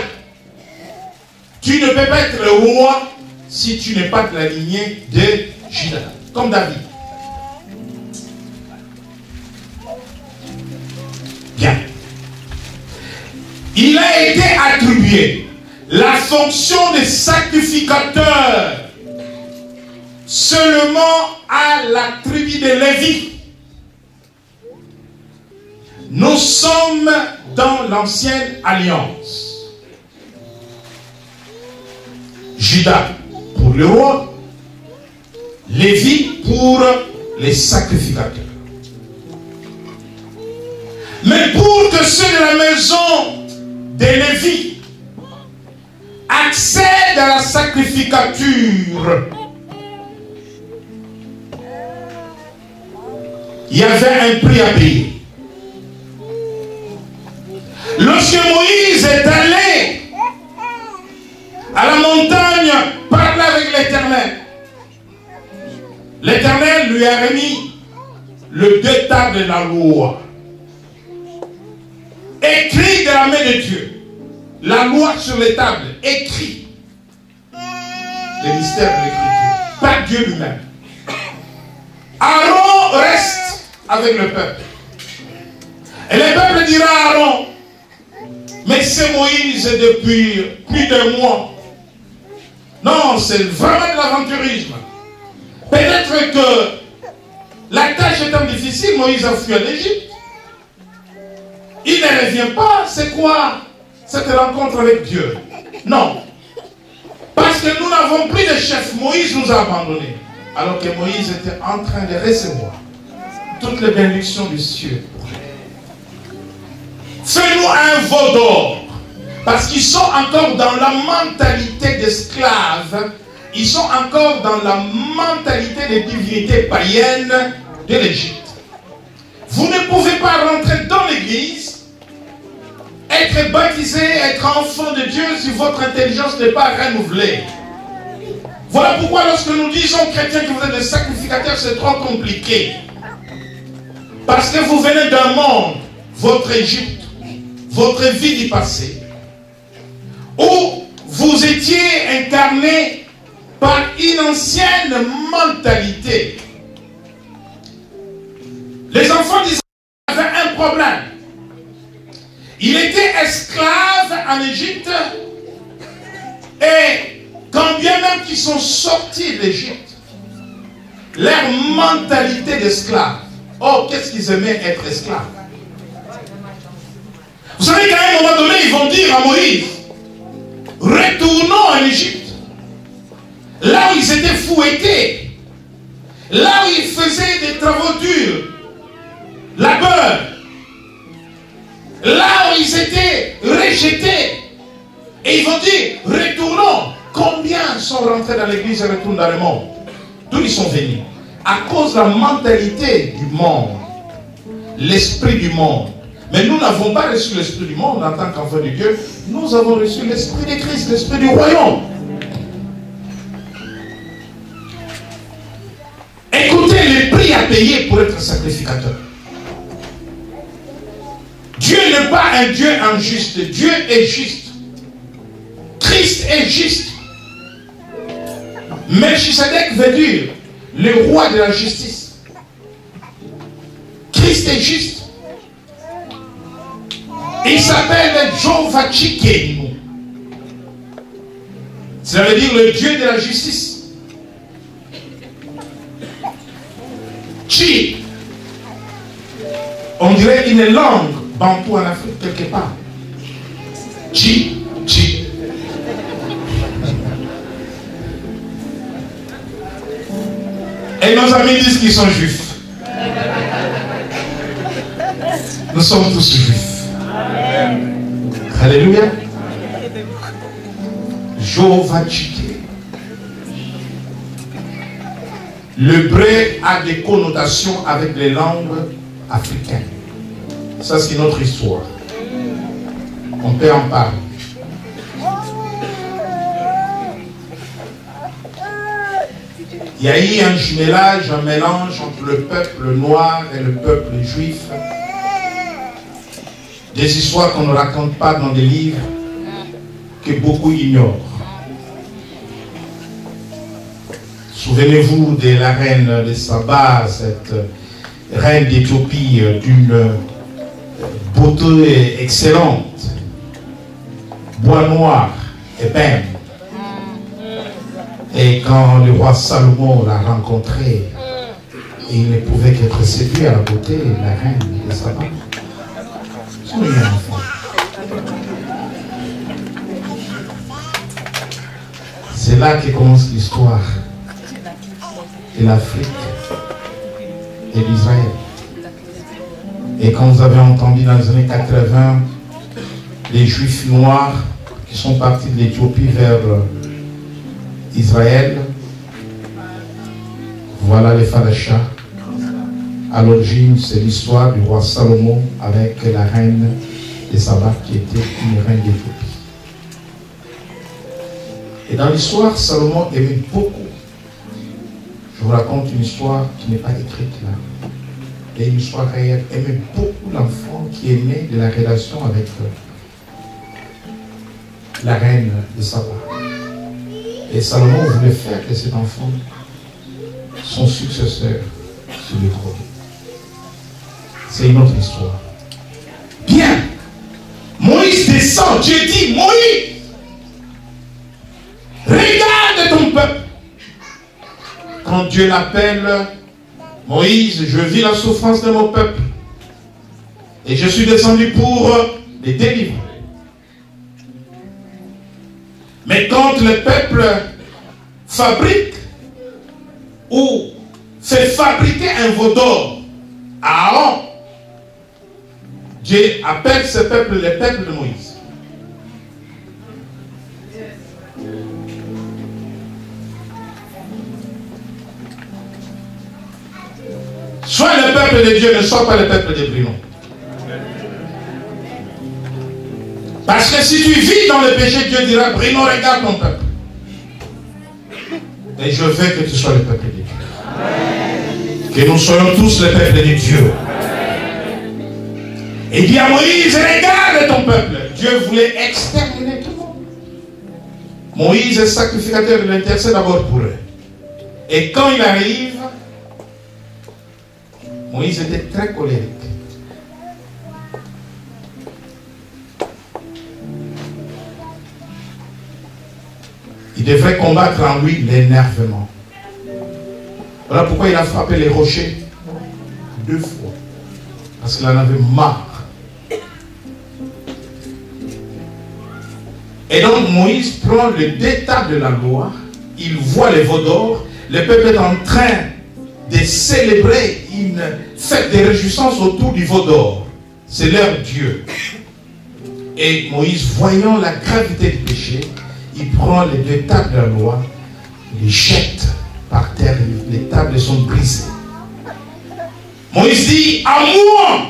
[SPEAKER 1] Tu ne peux pas être roi si tu n'es pas de la lignée de Juda, comme David. Bien. Il a été attribué la fonction de sacrificateur seulement à la tribu de Lévi. Nous sommes dans l'ancienne alliance. Juda pour le roi, Lévi pour les sacrificateurs. Mais pour que ceux de la maison de Lévi accèdent à la sacrificature, il y avait un prix à payer. le deux tables de la loi. Écrit de la main de Dieu. La loi sur les tables, écrit. Le mystère de l'écriture. Pas Dieu lui-même. Aaron reste avec le peuple. Et le peuple dira à Aaron, mais c'est Moïse depuis plus de mois. Non, c'est vraiment de l'aventurisme. Peut-être que la tâche étant difficile, Moïse a fui en Égypte. Il ne revient pas. C'est quoi cette rencontre avec Dieu? Non. Parce que nous n'avons plus de chef. Moïse nous a abandonnés. Alors que Moïse était en train de recevoir toutes les bénédictions du ciel. Fais-nous un veau d'or. Parce qu'ils sont encore dans la mentalité d'esclaves. Ils sont encore dans la mentalité de divinité païenne de l'Égypte. Vous ne pouvez pas rentrer dans l'église, être baptisé, être enfant de Dieu si votre intelligence n'est pas renouvelée. Voilà pourquoi lorsque nous disons chrétiens que vous êtes des sacrificateurs, c'est trop compliqué. Parce que vous venez d'un monde, votre Égypte, votre vie du passé, où vous étiez incarné par une ancienne mentalité. Les enfants d'Israël avaient un problème. Ils étaient esclaves en Égypte et quand bien même qu'ils sont sortis d'Égypte, leur mentalité d'esclaves, oh, qu'est-ce qu'ils aimaient être esclaves. Vous savez qu'à un moment donné, ils vont dire à Moïse, retournons en Égypte, là où ils étaient fouettés, là où ils faisaient des travaux durs, labeur, là où ils étaient rejetés. Et ils vont dire, retournons. Combien sont rentrés dans l'église et retournent dans le monde? D'où ils sont venus? À cause de la mentalité du monde, l'esprit du monde. Mais nous n'avons pas reçu l'esprit du monde en tant qu'enfants de Dieu. Nous avons reçu l'esprit de Christ, l'esprit du royaume. Écoutez les prix à payer pour être sacrificateur. Dieu n'est pas un Dieu injuste. Dieu est juste. Christ est juste. Melchisedec veut dire le roi de la justice. Christ est juste. Il s'appelle Jehovah Tsidkenu. Ça veut dire le Dieu de la justice. Chi. On dirait une langue bantou en Afrique quelque part. Chi. Chi. Et nos amis disent qu'ils sont juifs. Nous sommes tous juifs. Alléluia. Jehovah Tsidkenu. L'hébreu a des connotations avec les langues africaines. Ça, c'est notre histoire. On peut en parler. Il y a eu un jumelage, un mélange entre le peuple noir et le peuple juif. Des histoires qu'on ne raconte pas dans des livres, que beaucoup ignorent. Souvenez-vous de la reine de Saba, cette reine d'Éthiopie d'une beauté excellente, bois noir, ébène. Et quand le roi Salomon l'a rencontrée, il ne pouvait qu'être séduit à la beauté de la reine de Saba. Soyez enfants. C'est là que commence l'histoire de l'Afrique et d'Israël. Et quand vous avez entendu dans les années 80 les Juifs noirs qui sont partis de l'Éthiopie vers Israël, voilà les Falachas. À l'origine, c'est l'histoire du roi Salomon avec la reine de Saba qui était une reine d'Éthiopie. Et dans l'histoire, Salomon aimait beaucoup. Je vous raconte une histoire qui n'est pas écrite là. et une histoire réelle, aimait beaucoup l'enfant qui est né de la relation avec la reine de Saba. Et Salomon voulait faire que cet enfant, son successeur, sur le trône. C'est une autre histoire. Bien. Moïse descend. Dieu dit, Moïse, regarde ton peuple. Quand Dieu l'appelle, Moïse, je vis la souffrance de mon peuple. Et je suis descendu pour les délivrer. Mais quand le peuple fabrique ou fait fabriquer un veau d'or à Aaron, Dieu appelle ce peuple le peuple de Moïse. Soit le peuple de Dieu, ne soit pas le peuple de Bruno. Parce que si tu vis dans le péché, Dieu dira, Bruno, regarde ton peuple. Et je veux que tu sois le peuple de Dieu. Que nous soyons tous le peuple de Dieu. Et il dit à Moïse, regarde ton peuple. Dieu voulait exterminer tout le monde. Moïse est sacrificateur, il intercède d'abord pour eux. Et quand il arrive, Moïse était très colérique. Il devrait combattre en lui l'énervement. Voilà pourquoi il a frappé les rochers 2 fois. Parce qu'il en avait marre. Et donc Moïse prend le détail de la loi. Il voit les veaux d'or. Le peuple est en train de célébrer une fête de réjouissance autour du veau d'or. C'est leur Dieu. Et Moïse, voyant la gravité du péché, il prend les 2 tables de la loi, il les jette par terre, les tables sont brisées. Moïse dit, à moi,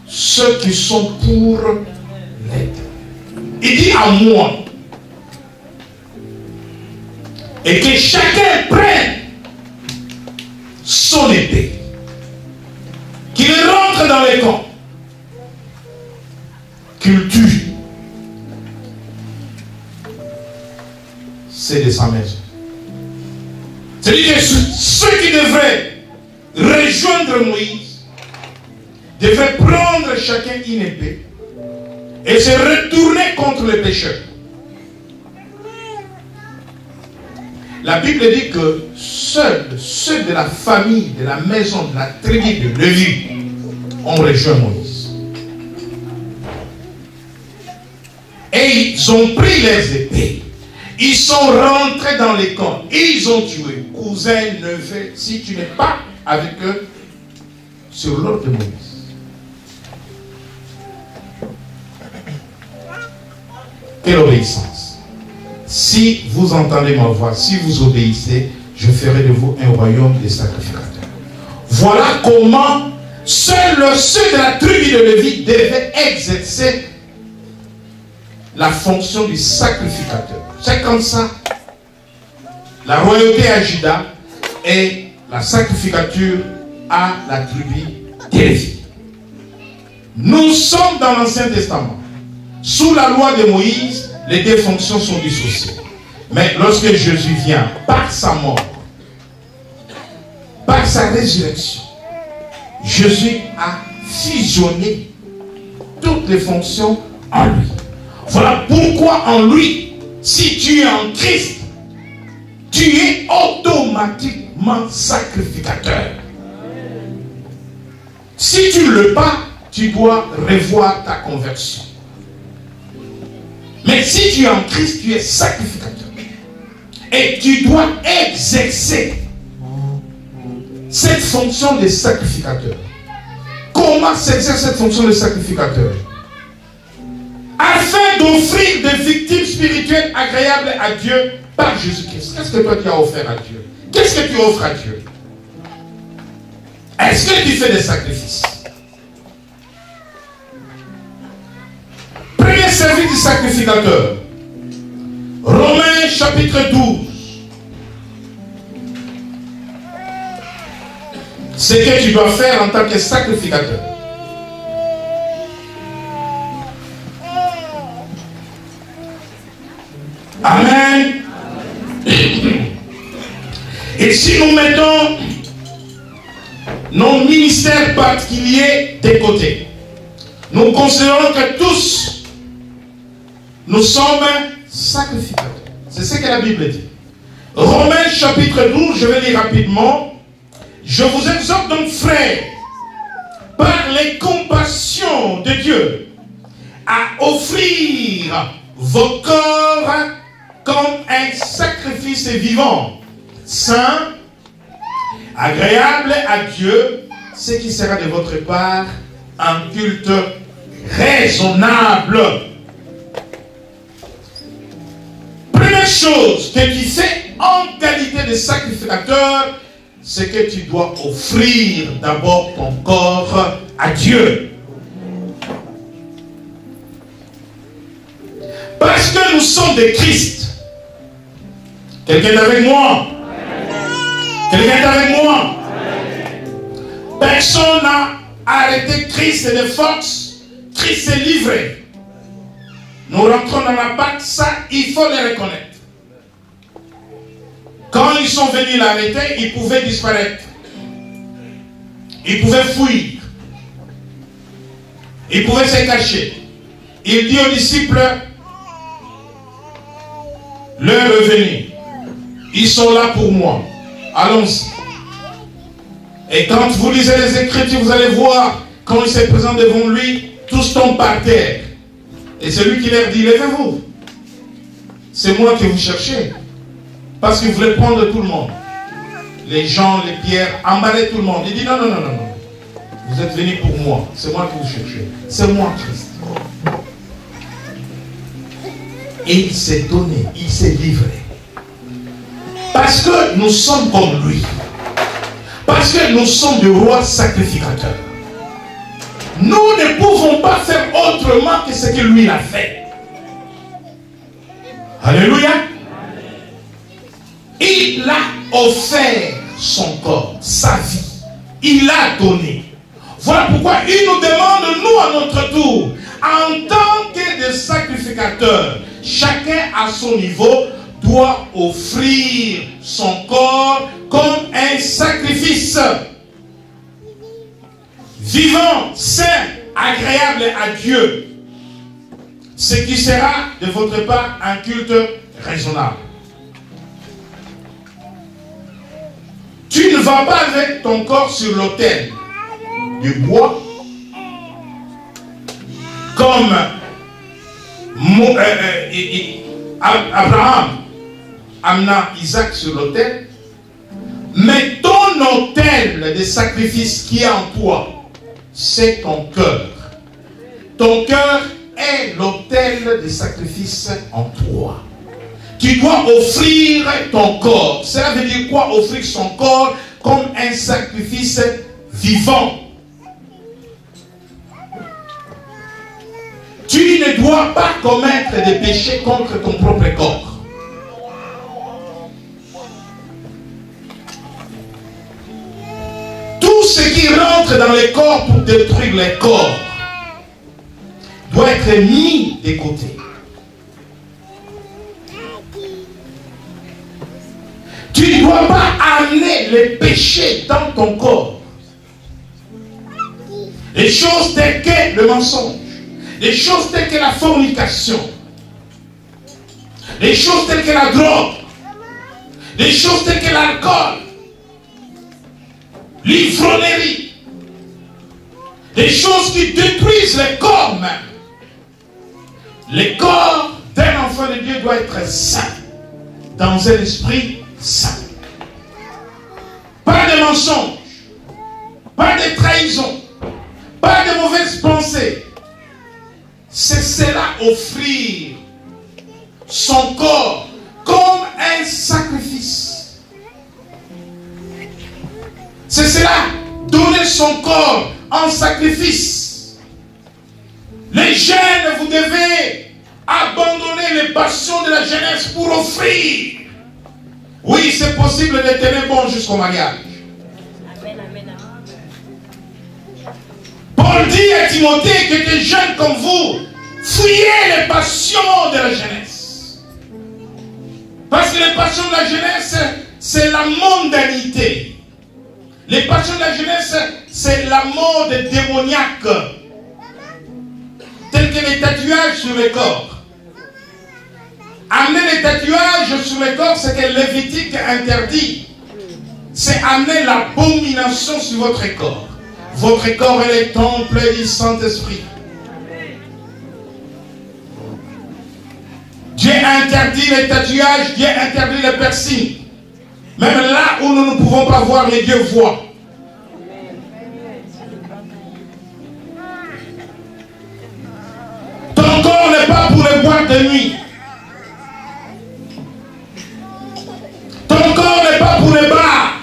[SPEAKER 1] ceux qui sont pour l'aide. Il dit à moi. Et que chacun prenne son épée. Qu'il rentre dans les camps. Qu'il tue. C'est de sa maison. C'est-à-dire que ceux qui devraient rejoindre Moïse devraient prendre chacun une épée et se retourner contre les pécheurs. La Bible dit que seuls ceux de la famille, de la maison, de la tribu de Lévi ont rejoint Moïse. Et ils ont pris les épées. Ils sont rentrés dans les camps. Et ils ont tué cousins, neveux. Si tu n'es pas avec eux, sur l'ordre de Moïse. Quelle obéissance. Si vous entendez ma voix, si vous obéissez, je ferai de vous un royaume de sacrificateurs. Voilà comment seuls ceux de la tribu de Lévi devaient exercer la fonction du sacrificateur. C'est comme ça. La royauté à Juda et la sacrificature à la tribu de Lévi. Nous sommes dans l'Ancien Testament. Sous la loi de Moïse, les 2 fonctions sont dissociées. Mais lorsque Jésus vient, par sa mort, par sa résurrection, Jésus a fusionné toutes les fonctions en lui. Voilà pourquoi en lui, si tu es en Christ, tu es automatiquement sacrificateur. Si tu ne l'es pas, tu dois revoir ta conversion. Mais si tu es en Christ, tu es sacrificateur. Et tu dois exercer cette fonction de sacrificateur. Comment s'exerce cette fonction de sacrificateur? Afin d'offrir des victimes spirituelles agréables à Dieu par Jésus-Christ. Qu'est-ce que toi tu as offert à Dieu? Qu'est-ce que tu offres à Dieu? Est-ce que tu fais des sacrifices? Premier service du sacrificateur. Romains chapitre 12. ce que tu dois faire en tant que sacrificateur. Amen. Et si nous mettons nos ministères particuliers de côté, nous considérons que tous, nous sommes sacrificateurs. C'est ce que la Bible dit. Romains chapitre 12, je vais lire rapidement. Je vous exhorte donc, frères, par les compassions de Dieu, à offrir vos corps comme un sacrifice vivant, saint, agréable à Dieu, ce qui sera de votre part un culte raisonnable. Première chose que tu fais en qualité de sacrificateur, c'est que tu dois offrir d'abord ton corps à Dieu. Parce que nous sommes de Christ. Quelqu'un est avec moi? Quelqu'un est avec moi? Personne n'a arrêté Christ de force. Christ est livré. Nous rentrons dans la Pâque, ça, il faut le reconnaître. Quand ils sont venus l'arrêter, ils pouvaient disparaître. Ils pouvaient fuir. Ils pouvaient se cacher. Il dit aux disciples, l'heure est venue. Ils sont là pour moi. Allons-y. Et quand vous lisez les Écritures, vous allez voir, quand il se présente devant lui, tous tombent par terre. Et c'est lui qui leur dit, levez-vous. C'est moi que vous cherchez. Parce que vous voulez prendre tout le monde. Les gens, les pierres, emballer tout le monde. Il dit, non, non, non, non, non. Vous êtes venus pour moi. C'est moi que vous cherchez. C'est moi, Christ. Et il s'est donné, il s'est livré. Parce que nous sommes comme lui. Parce que nous sommes des rois sacrificateurs. Nous ne pouvons pas faire autrement que ce que lui a fait. Alléluia. Il a offert son corps, sa vie. Il l'a donné. Voilà pourquoi il nous demande, nous à notre tour, en tant que des sacrificateurs, chacun à son niveau doit offrir son corps comme un sacrifice vivant, saint, agréable à Dieu, ce qui sera de votre part un culte raisonnable. Tu ne vas pas avec ton corps sur l'autel du bois comme Abraham amena Isaac sur l'autel, mais ton autel de sacrifice qui est en toi, c'est ton cœur. Ton cœur est l'autel de sacrifice en toi. Tu dois offrir ton corps. Cela veut dire quoi? Offrir son corps comme un sacrifice vivant. Tu ne dois pas commettre des péchés contre ton propre corps. Tout ce qui rentre dans les corps pour détruire les corps doit être mis de côté. Tu ne dois pas amener les péchés dans ton corps. Les choses telles que le mensonge, les choses telles que la fornication, les choses telles que la drogue, les choses telles que l'alcool, l'ivrognerie, les choses qui détruisent les corps même. Le corps d'un enfant de Dieu doit être saint, dans un esprit saint. Pas de mensonges, pas de trahison, pas de mauvaises pensées. C'est cela, offrir son corps comme un sacrifice. C'est cela, donner son corps en sacrifice. Les jeunes, vous devez abandonner les passions de la jeunesse pour offrir. Oui, c'est possible de tenir bon jusqu'au mariage.
[SPEAKER 5] Amen, amen, amen.
[SPEAKER 1] dit à Timothée qui était jeune comme vous, fuyez les passions de la jeunesse. Parce que les passions de la jeunesse, c'est la mondanité. Les passions de la jeunesse, c'est la mode démoniaque. Tel que les tatouages sur le corps. Amener les tatouages sur le corps, c'est que Lévitique interdit. C'est amener l'abomination sur votre corps. Votre corps est le temple du Saint-Esprit. Dieu interdit les tatouages, Dieu interdit les piercings. Même là où nous ne pouvons pas voir, mais Dieu voit. Ton corps n'est pas pour les boîtes de nuit. Ton corps n'est pas pour les bars.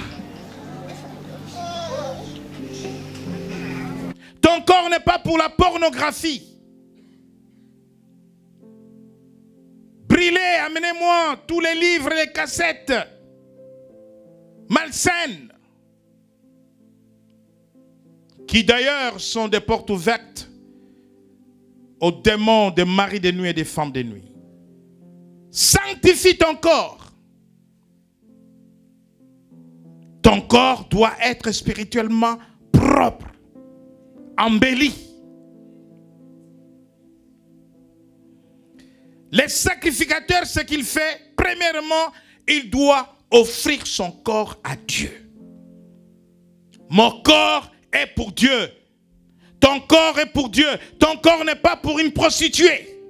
[SPEAKER 1] Ton corps n'est pas pour la pornographie. Brûlez, amenez-moi tous les livres et les cassettes malsaines, qui d'ailleurs sont des portes ouvertes aux démons des maris de nuit et des femmes de nuit. Sanctifie ton corps. Ton corps doit être spirituellement propre, embelli. Les sacrificateurs, ce qu'il fait, premièrement, il doit offrir son corps à Dieu. Mon corps est pour Dieu. Ton corps est pour Dieu. Ton corps n'est pas pour une prostituée.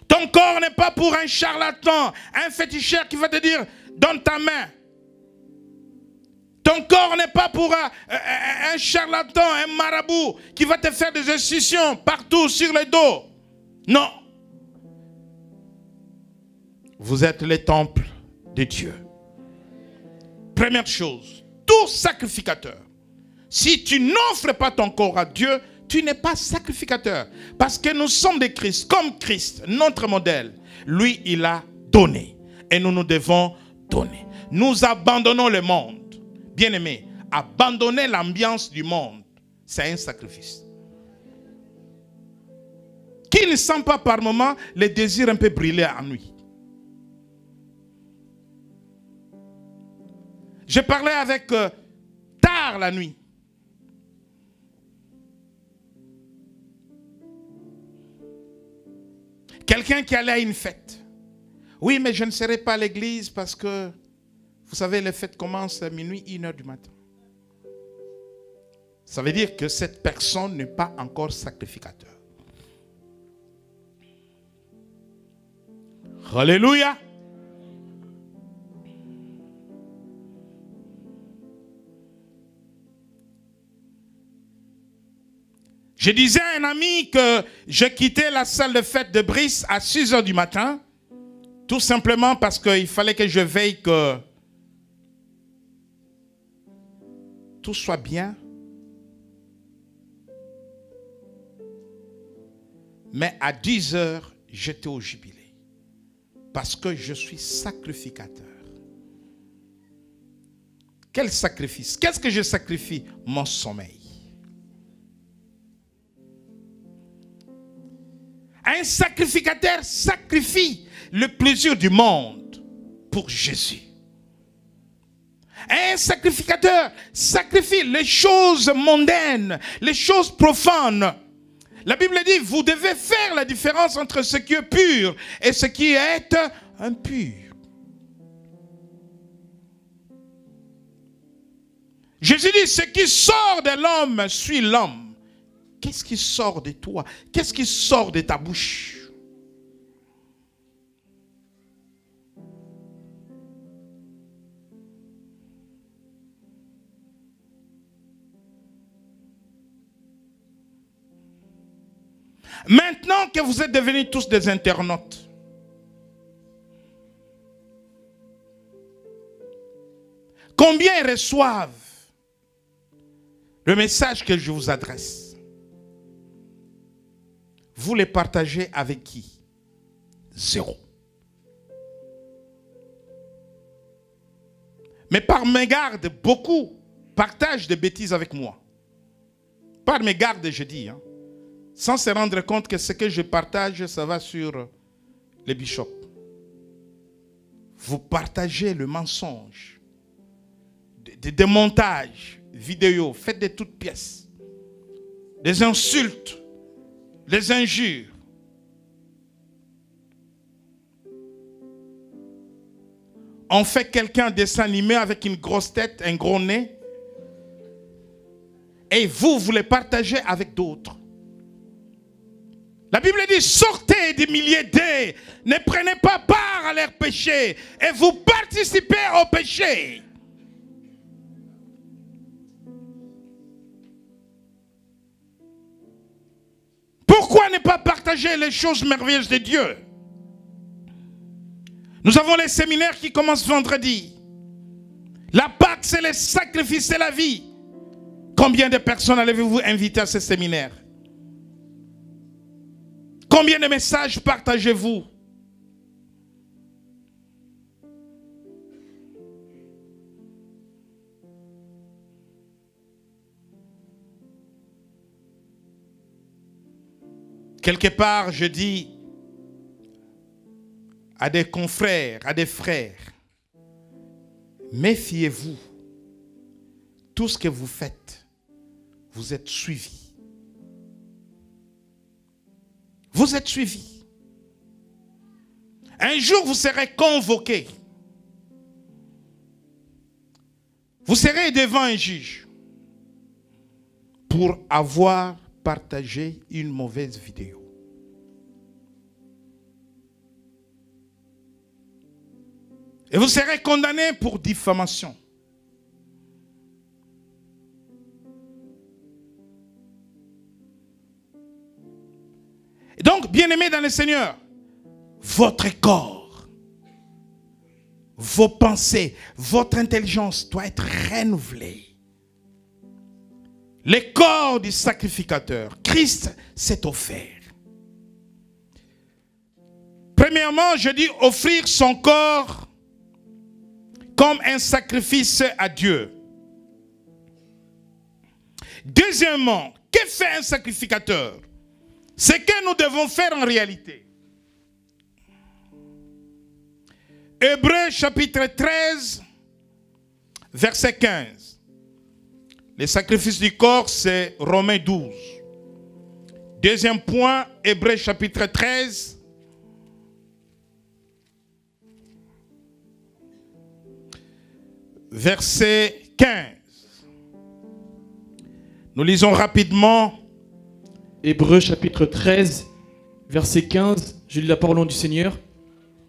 [SPEAKER 1] Ton corps n'est pas pour un charlatan, un féticheur qui va te dire, donne ta main. Ton corps n'est pas pour un charlatan, un marabout qui va te faire des incisions partout sur le dos. Non. Vous êtes les temples de Dieu. Première chose, tout sacrificateur, si tu n'offres pas ton corps à Dieu, tu n'es pas sacrificateur. Parce que nous sommes des Christ, comme Christ, notre modèle. Lui, il a donné. Et nous devons donner. Nous abandonnons le monde. Bien-aimé, abandonner l'ambiance du monde, c'est un sacrifice. Qui ne sent pas par moments les désirs un peu brûlés à nuit? Je parlais avec tard la nuit. Quelqu'un qui allait à une fête. Oui, mais je ne serai pas à l'église parce que, vous savez, les fêtes commencent à minuit, 1h du matin. Ça veut dire que cette personne n'est pas encore sacrificateur. Alléluia. Je disais à un ami que je quittais la salle de fête de Brice à 6h du matin, tout simplement parce qu'il fallait que je veille que tout soit bien. Mais à 10h, j'étais au jubilé. Parce que je suis sacrificateur. Quel sacrifice? Qu'est-ce que je sacrifie? Mon sommeil. Un sacrificateur sacrifie le plaisir du monde pour Jésus. Un sacrificateur sacrifie les choses mondaines, les choses profanes. La Bible dit, vous devez faire la différence entre ce qui est pur et ce qui est impur. Jésus dit, ce qui sort de l'homme suit l'homme. Qu'est-ce qui sort de toi? Qu'est-ce qui sort de ta bouche? Maintenant que vous êtes devenus tous des internautes, combien reçoivent le message que je vous adresse? Vous les partagez avec qui? Zéro. Mais par mégarde, beaucoup partagent des bêtises avec moi. Par mes gardes, je dis, hein, sans se rendre compte que ce que je partage, ça va sur les bishops. Vous partagez le mensonge, des montages vidéo, faites de toutes pièces, des insultes, des injures. On fait quelqu'un dessin animé avec une grosse tête, un gros nez, et vous les partagez avec d'autres. La Bible dit, sortez des milliers d'eux, ne prenez pas part à leurs péchés, et vous participez au péché. Pourquoi ne pas partager les choses merveilleuses de Dieu? Nous avons les séminaires qui commencent vendredi. La Pâque, c'est le sacrifice, c'est la vie. Combien de personnes allez-vous inviter à ce séminaire? Combien de messages partagez-vous? Quelque part, je dis à des confrères, à des frères, méfiez-vous. Tout ce que vous faites, vous êtes suivis. Vous êtes suivis. Un jour, vous serez convoqués. Vous serez devant un juge pour avoir partagé une mauvaise vidéo. Et vous serez condamné pour diffamation. Et donc, bien-aimés dans le Seigneur, votre corps, vos pensées, votre intelligence doit être renouvelée. Le corps du sacrificateur, Christ s'est offert. Premièrement, je dis offrir son corps comme un sacrifice à Dieu. Deuxièmement, que fait un sacrificateur? Ce que nous devons faire en réalité. Hébreux chapitre 13, verset 15. Les sacrifices du corps, c'est Romains 12. Deuxième point, Hébreux chapitre 13. Verset 15. Nous lisons rapidement.
[SPEAKER 2] Hébreux chapitre 13, verset 15. Je lis la parole au nom du Seigneur.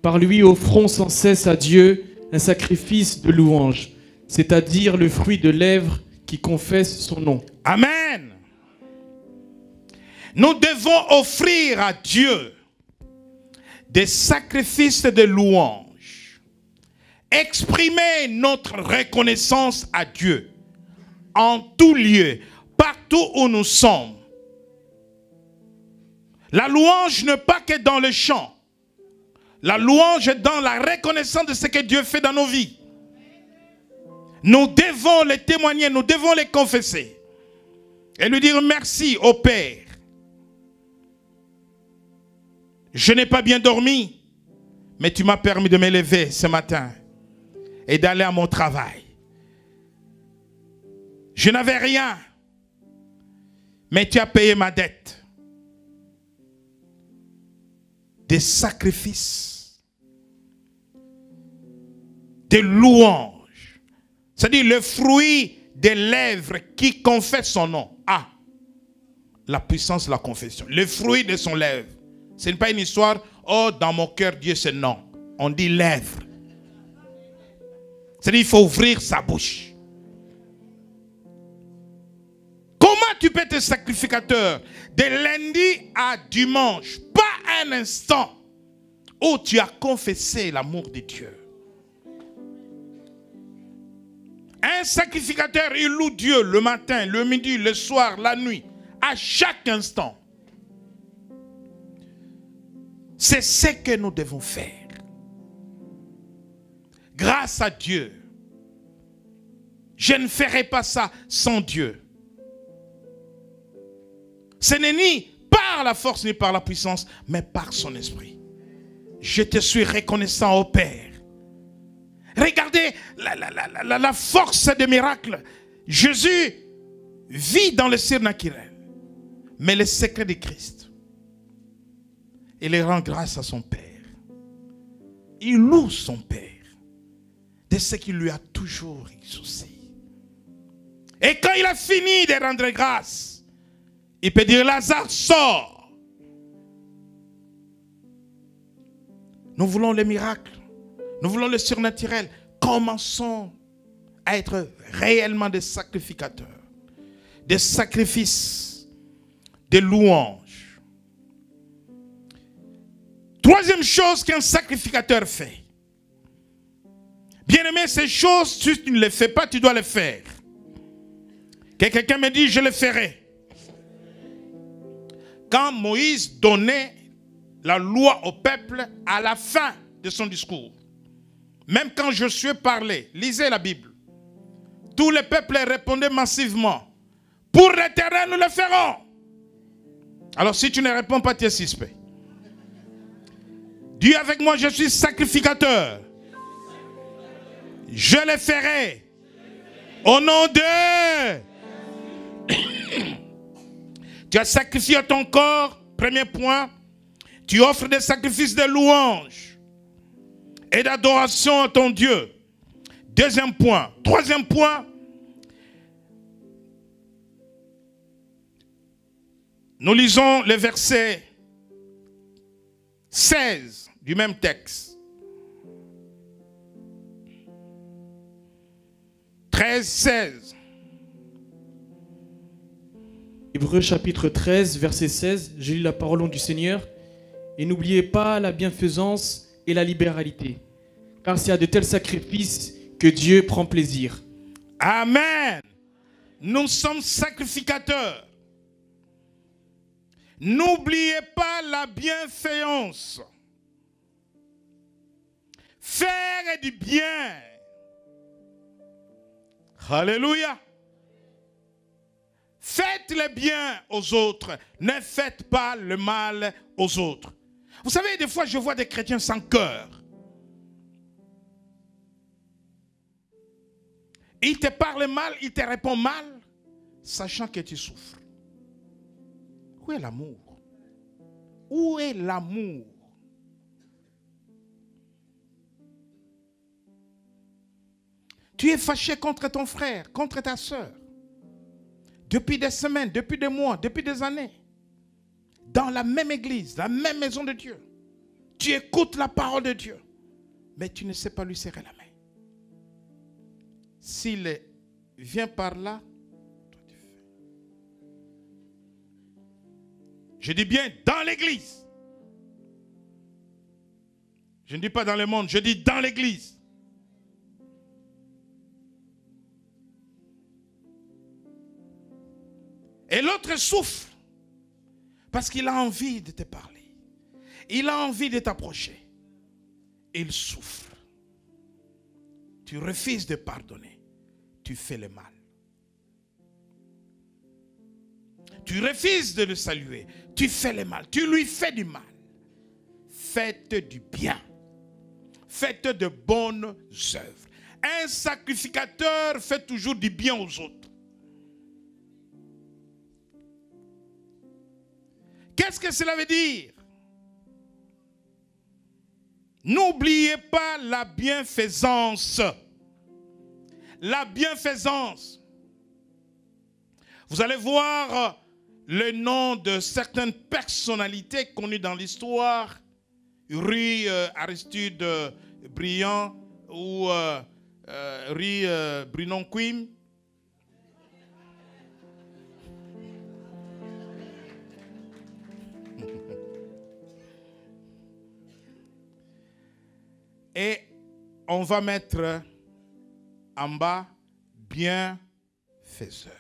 [SPEAKER 2] Par lui offrons sans cesse à Dieu un sacrifice de louange, c'est-à-dire le fruit de lèvres qui confesse son nom.
[SPEAKER 1] Amen. Nous devons offrir à Dieu des sacrifices de louange. Exprimer notre reconnaissance à Dieu en tout lieu, partout où nous sommes. La louange n'est pas que dans le chant. La louange est dans la reconnaissance de ce que Dieu fait dans nos vies. Nous devons les témoigner, nous devons les confesser. Et lui dire merci au Père. Je n'ai pas bien dormi, mais tu m'as permis de me lever ce matin et d'aller à mon travail. Je n'avais rien, mais tu as payé ma dette. Des sacrifices, des louanges, c'est-à-dire le fruit des lèvres qui confessent son nom. Ah, la puissance de la confession, le fruit de son lèvre. Ce n'est pas une histoire, oh, dans mon cœur, Dieu c'est non. On dit lèvres. C'est-à-dire qu'il faut ouvrir sa bouche. Comment tu peux être sacrificateur de lundi à dimanche? Pas un instant où tu as confessé l'amour de Dieu. Un sacrificateur, il loue Dieu le matin, le midi, le soir, la nuit, à chaque instant. C'est ce que nous devons faire. Grâce à Dieu, Je ne ferai pas ça sans Dieu. Ce n'est ni par la force ni par la puissance, mais par son esprit. Je te suis reconnaissant au Père. Regardez la force des miracles. Jésus vit dans le surnaturel. Mais le secret de Christ, il rend grâce à son Père. Il loue son Père de ce qu'il lui a toujours exaucé. Et quand il a fini de rendre grâce, il peut dire: Lazare, sort. Nous voulons les miracles. Nous voulons le surnaturel. Commençons à être réellement des sacrificateurs. Des sacrifices. Des louanges. Troisième chose qu'un sacrificateur fait. Bien-aimé, ces choses, si tu ne les fais pas, tu dois les faire. Que quelqu'un me dit: je le ferai. Quand Moïse donnait la loi au peuple à la fin de son discours, même quand Josué parlait, lisez la Bible, tout le peuple répondait massivement: pour l'Éternel, nous le ferons. Alors si tu ne réponds pas, tu es suspect. Dis avec moi: je suis sacrificateur. Je le ferai. Au nom de... Tu as sacrifié ton corps, premier point. Tu offres des sacrifices de louange et d'adoration à ton Dieu. Deuxième point. Troisième point. Nous lisons le verset 16 du même texte. 13, 16.
[SPEAKER 2] Hébreux chapitre 13, verset 16, je lis la parole du Seigneur. Et n'oubliez pas la bienfaisance et la libéralité, car c'est à de tels sacrifices que Dieu prend plaisir.
[SPEAKER 1] Amen. Nous sommes sacrificateurs. N'oubliez pas la bienfaisance. Faire du bien. Alléluia. Faites le bien aux autres. Ne faites pas le mal aux autres. Vous savez, des fois, je vois des chrétiens sans cœur. Ils te parlent mal, ils te répondent mal, sachant que tu souffres. Où est l'amour? Où est l'amour? Tu es fâché contre ton frère, contre ta soeur. Depuis des semaines, depuis des mois, depuis des années. Dans la même église, la même maison de Dieu. Tu écoutes la parole de Dieu. Mais tu ne sais pas lui serrer la main. S'il vient par là, toi tu fais. Je dis bien dans l'église. Je ne dis pas dans le monde, je dis dans l'église. Et l'autre souffre parce qu'il a envie de te parler. Il a envie de t'approcher. Il souffre. Tu refuses de pardonner. Tu fais le mal. Tu refuses de le saluer. Tu fais le mal. Tu lui fais du mal. Faites du bien. Faites de bonnes œuvres. Un sacrificateur fait toujours du bien aux autres. Qu'est-ce que cela veut dire? N'oubliez pas la bienfaisance. La bienfaisance. Vous allez voir le nom de certaines personnalités connues dans l'histoire. Rue Aristide Briand ou rue Brinon-Quim. Et on va mettre en bas bienfaiseur.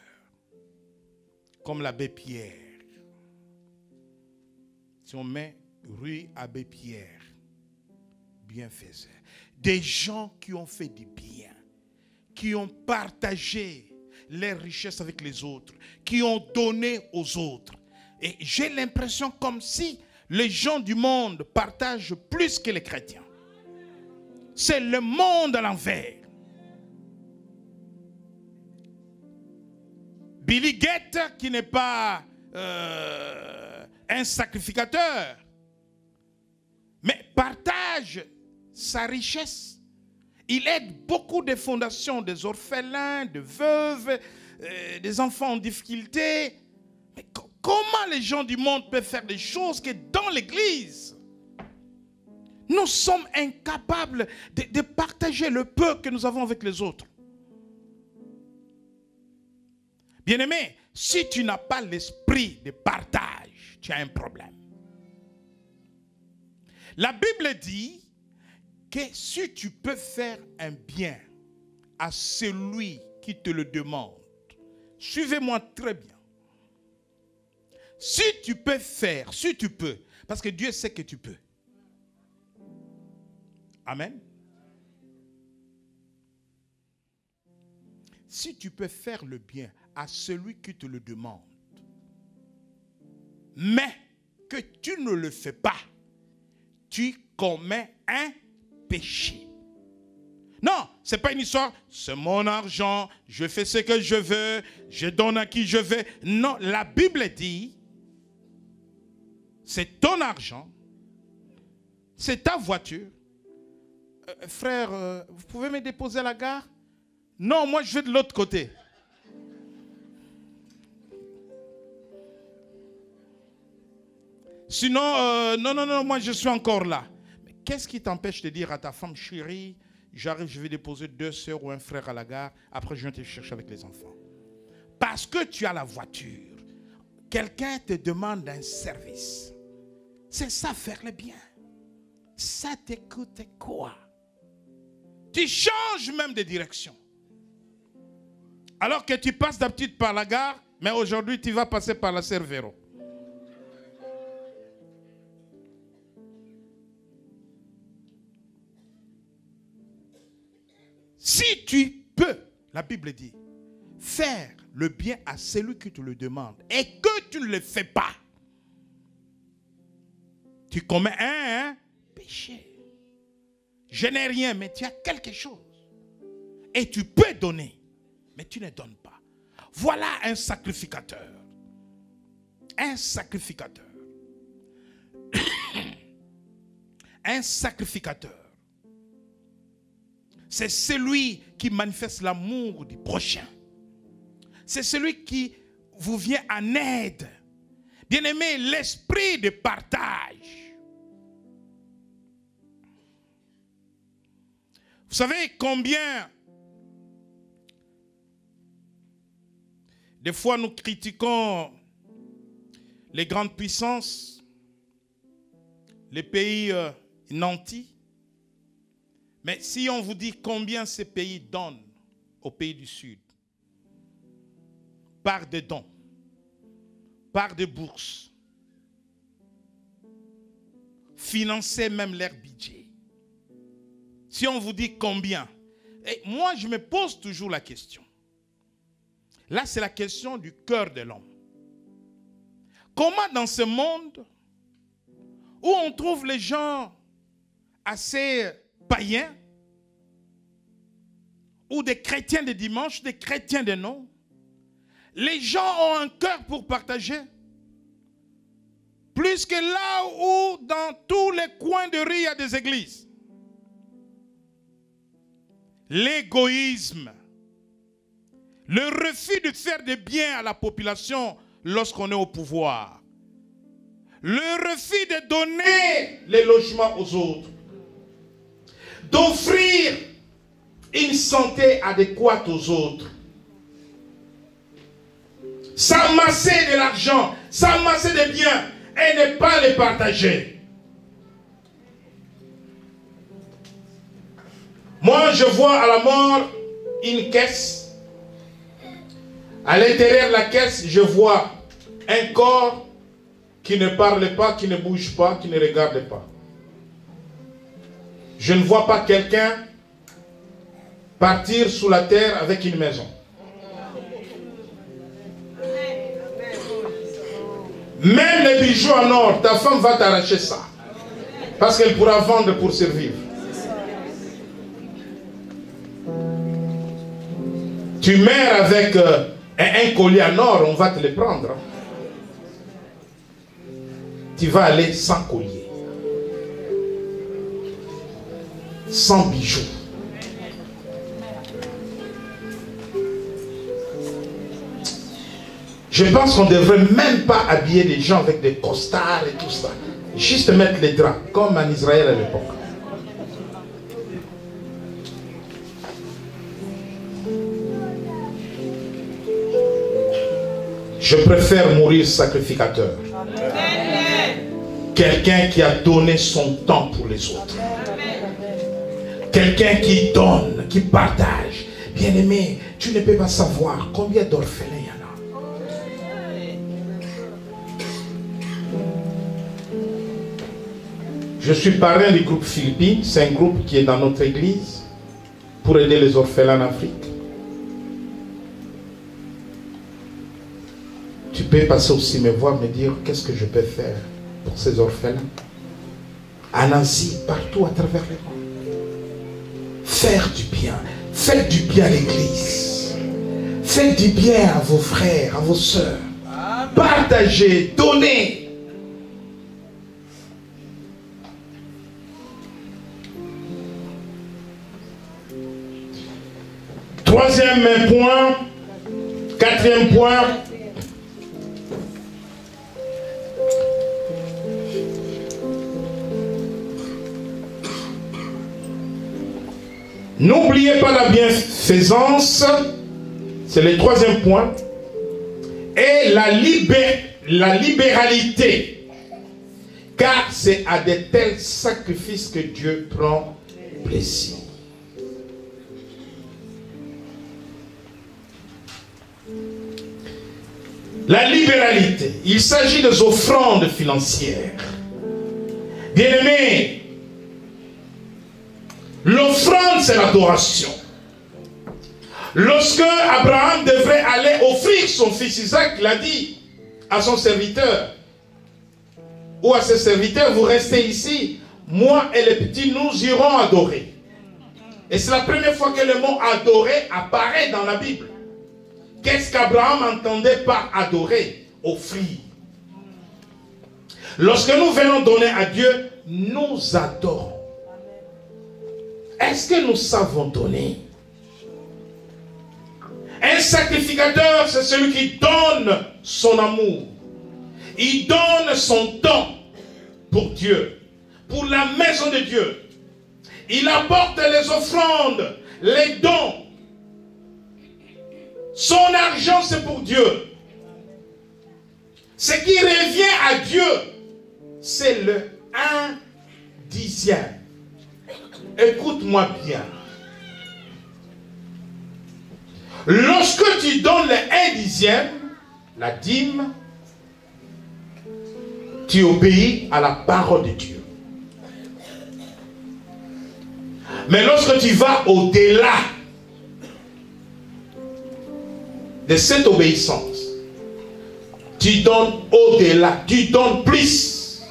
[SPEAKER 1] Comme l'abbé Pierre. Si on met rue Abbé Pierre, bienfaiseur. Des gens qui ont fait du bien, qui ont partagé leurs richesses avec les autres, qui ont donné aux autres. Et j'ai l'impression comme si les gens du monde partagent plus que les chrétiens. C'est le monde à l'envers. Billy Gates, qui n'est pas un sacrificateur, mais partage sa richesse. Il aide beaucoup de fondations, des orphelins, de veuves, des enfants en difficulté. Mais comment les gens du monde peuvent faire des choses que dans l'Église, nous sommes incapables de partager le peu que nous avons avec les autres? Bien-aimé, si tu n'as pas l'esprit de partage, tu as un problème. La Bible dit que si tu peux faire un bien à celui qui te le demande, suivez-moi très bien. Si tu peux faire, si tu peux, parce que Dieu sait que tu peux. Amen. Si tu peux faire le bien à celui qui te le demande, mais que tu ne le fais pas, tu commets un péché. Non, ce n'est pas une histoire, c'est mon argent, je fais ce que je veux, je donne à qui je veux. Non, la Bible dit, c'est ton argent, c'est ta voiture. Frère, vous pouvez me déposer à la gare? Non, moi je vais de l'autre côté. Sinon, non, moi je suis encore là. Mais qu'est-ce qui t'empêche de dire à ta femme, chérie, j'arrive, je vais déposer 2 sœurs ou un frère à la gare, après je viens te chercher avec les enfants. Parce que tu as la voiture, quelqu'un te demande un service. C'est ça faire le bien. Ça te coûte quoi? Tu changes même de direction. Alors que tu passes d'habitude par la gare, mais aujourd'hui tu vas passer par la Cervero. Si tu peux, la Bible dit, faire le bien à celui qui te le demande et que tu ne le fais pas, tu commets un péché. Je n'ai rien, mais tu as quelque chose. Et tu peux donner, mais tu ne donnes pas. Voilà un sacrificateur. Un sacrificateur. Un sacrificateur. C'est celui qui manifeste l'amour du prochain. C'est celui qui vous vient en aide. Bien-aimé, l'esprit de partage. Vous savez combien des fois nous critiquons les grandes puissances, les pays nantis. Mais si on vous dit combien ces pays donnent aux pays du Sud, par des dons, par des bourses, financer même leur budget. Si on vous dit combien, et moi je me pose toujours la question. Là c'est la question du cœur de l'homme. Comment dans ce monde où on trouve les gens assez païens, ou des chrétiens de dimanche, des chrétiens de non, les gens ont un cœur pour partager. Plus que là où dans tous les coins de rue il y a des églises. L'égoïsme, le refus de faire des biens à la population lorsqu'on est au pouvoir, le refus de donner les logements aux autres, d'offrir une santé adéquate aux autres, s'amasser de l'argent, s'amasser des biens et ne pas les partager. Moi, je vois à la mort une caisse. À l'intérieur de la caisse, je vois un corps qui ne parle pas, qui ne bouge pas, qui ne regarde pas. Je ne vois pas quelqu'un partir sous la terre avec une maison. Même les bijoux en or, ta femme va t'arracher ça. Parce qu'elle pourra vendre pour survivre. Tu meurs avec un collier en or, on va te le prendre. Tu vas aller sans collier. Sans bijoux. Je pense qu'on ne devrait même pas habiller les gens avec des costards et tout ça. Juste mettre les draps, comme en Israël à l'époque. Je préfère mourir sacrificateur. Quelqu'un qui a donné son temps pour les autres. Quelqu'un qui donne, qui partage. Bien-aimé, tu ne peux pas savoir combien d'orphelins il y en a. Je suis parrain du groupe Philippines. C'est un groupe qui est dans notre église pour aider les orphelins en Afrique. Tu peux passer aussi me voir, me dire qu'est-ce que je peux faire pour ces orphelins. En Asie, partout à travers le monde. Faire du bien. Faites du bien à l'église. Faites du bien à vos frères, à vos sœurs. Partagez, donnez. Troisième point, quatrième point. N'oubliez pas la bienfaisance, c'est le troisième point, et la libéralité, car c'est à de tels sacrifices que Dieu prend plaisir. La libéralité, il s'agit des offrandes financières. Bien-aimés, l'offrande, c'est l'adoration. Lorsque Abraham devrait aller offrir son fils Isaac, il a dit à son serviteur, ou à ses serviteurs, vous restez ici, moi et les petits, nous irons adorer. Et c'est la première fois que le mot adorer apparaît dans la Bible. Qu'est-ce qu'Abraham entendait par adorer? Offrir. Lorsque nous venons donner à Dieu, nous adorons. Est-ce que nous savons donner? Un sacrificateur, c'est celui qui donne son amour. Il donne son temps pour Dieu, pour la maison de Dieu. Il apporte les offrandes, les dons. Son argent, c'est pour Dieu. Ce qui revient à Dieu, c'est le 1/10. Écoute-moi bien. Lorsque tu donnes le 1/10, la dîme, tu obéis à la parole de Dieu. Mais lorsque tu vas au-delà de cette obéissance, tu donnes au-delà, tu donnes plus.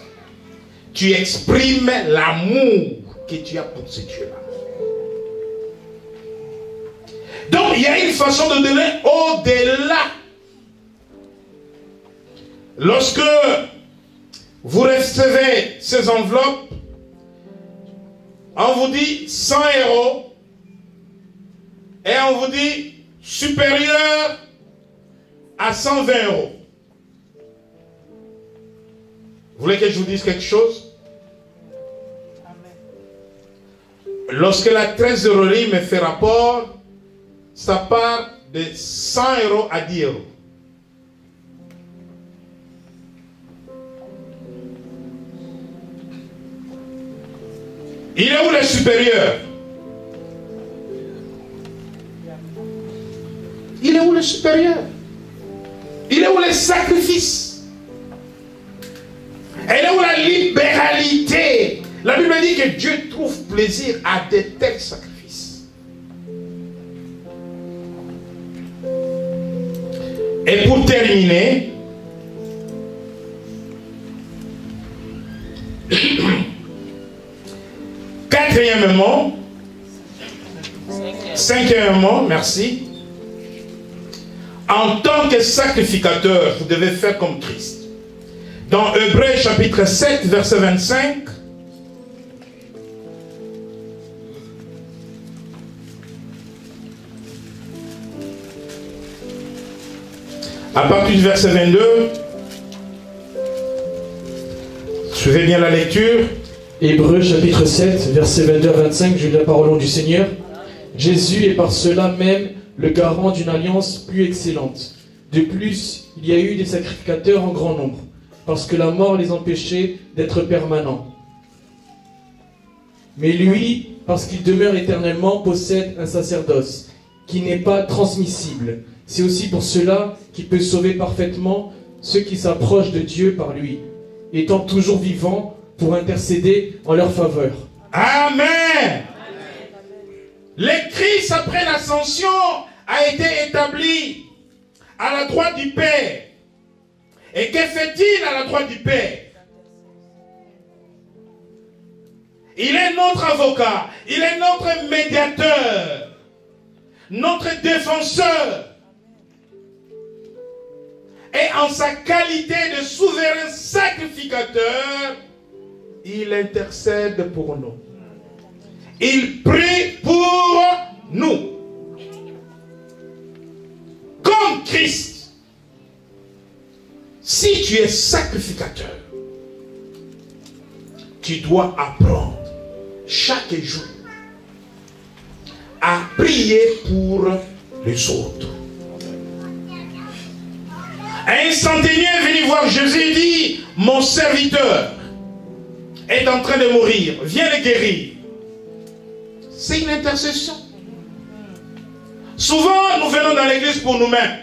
[SPEAKER 1] Tu exprimes l'amour que tu as pour ce Dieu-là. Donc, il y a une façon de donner au-delà. Lorsque vous recevez ces enveloppes, on vous dit 100 € et on vous dit supérieur à 120 €. Vous voulez que je vous dise quelque chose? Lorsque la trésorerie me fait rapport, ça part de 100 € à 10 €. Il est où le supérieur? Il est où le supérieur? Il est où le sacrifice? Elle est où la libéralité? La Bible dit que Dieu trouve plaisir à de tels sacrifices. Et pour terminer, cinquièmement, merci. En tant que sacrificateur, vous devez faire comme Christ. Dans Hébreux chapitre 7, verset 25, à partir du verset 22, suivez bien la lecture.
[SPEAKER 2] Hébreux chapitre 7, verset 22 à 25, je lis la parole au nom du Seigneur. Jésus est par cela même le garant d'une alliance plus excellente. De plus, il y a eu des sacrificateurs en grand nombre, parce que la mort les empêchait d'être permanents. Mais lui, parce qu'il demeure éternellement, possède un sacerdoce qui n'est pas transmissible. C'est aussi pour cela qu'il peut sauver parfaitement ceux qui s'approchent de Dieu par lui, étant toujours vivant pour intercéder en leur faveur.
[SPEAKER 1] Amen. Le Christ, après l'ascension, a été établi à la droite du Père. Et que fait-il à la droite du Père? Il est notre avocat, il est notre médiateur, notre défenseur. Et en sa qualité de souverain sacrificateur, il intercède pour nous. Il prie pour nous. Comme Christ. Si tu es sacrificateur, tu dois apprendre chaque jour à prier pour les autres. Un centenier est venu voir Jésus et dit, mon serviteur est en train de mourir, viens le guérir. C'est une intercession. Souvent, nous venons dans l'église pour nous-mêmes.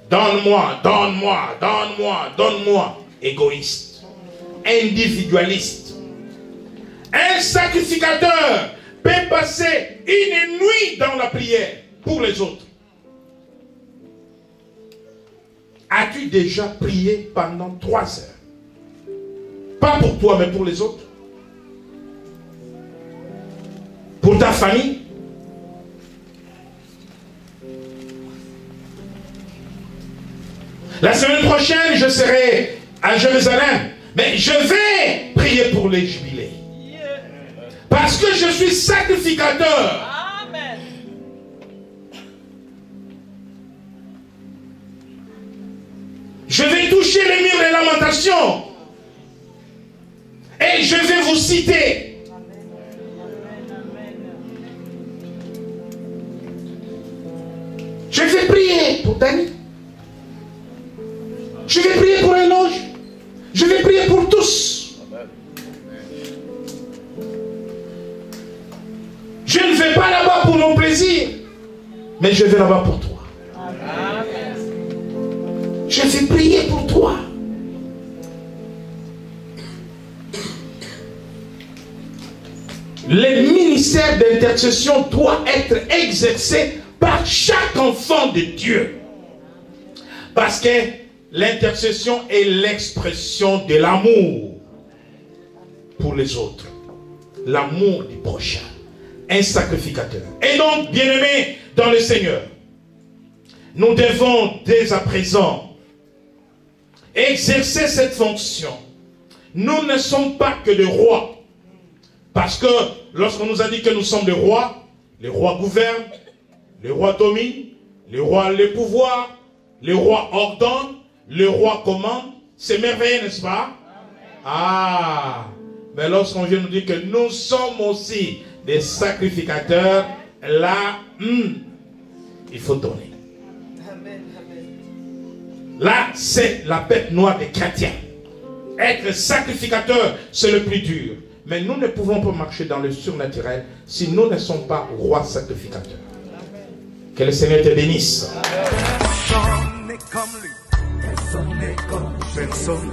[SPEAKER 1] Donne-moi, donne-moi, donne-moi, donne-moi. Égoïste, individualiste. Un sacrificateur peut passer une nuit dans la prière pour les autres. As-tu déjà prié pendant 3 heures? Pas pour toi, mais pour les autres. Pour ta famille. La semaine prochaine, je serai à Jérusalem. Mais je vais prier pour les jubilés. Parce que je suis sacrificateur.
[SPEAKER 5] Amen.
[SPEAKER 1] Je vais toucher les murs des lamentations. Et je vais vous citer. Je vais prier pour Dani. Je vais prier pour Éloge. Je vais prier pour tous. Je ne vais pas là-bas pour mon plaisir, mais je vais là-bas pour toi. Je vais prier pour toi. Le ministère d'intercession doit être exercé par chaque enfant de Dieu. Parce que l'intercession est l'expression de l'amour pour les autres. L'amour du prochain. Un sacrificateur. Et donc, bien-aimés dans le Seigneur, nous devons dès à présent exercer cette fonction. Nous ne sommes pas que des rois. Parce que lorsqu'on nous a dit que nous sommes des rois, les rois gouvernent, les rois dominent, les rois ont le pouvoir, les rois ordonnent, les rois commandent. C'est merveilleux, n'est-ce pas? Ah, mais lorsqu'on vient nous dire que nous sommes aussi des sacrificateurs, là, il faut donner. Là, c'est la bête noire des chrétiens. Être sacrificateur, c'est le plus dur. Mais nous ne pouvons pas marcher dans le surnaturel si nous ne sommes pas rois sacrificateurs. Que le Seigneur te bénisse.
[SPEAKER 6] Personne n'est comme lui. Personne n'est comme personne.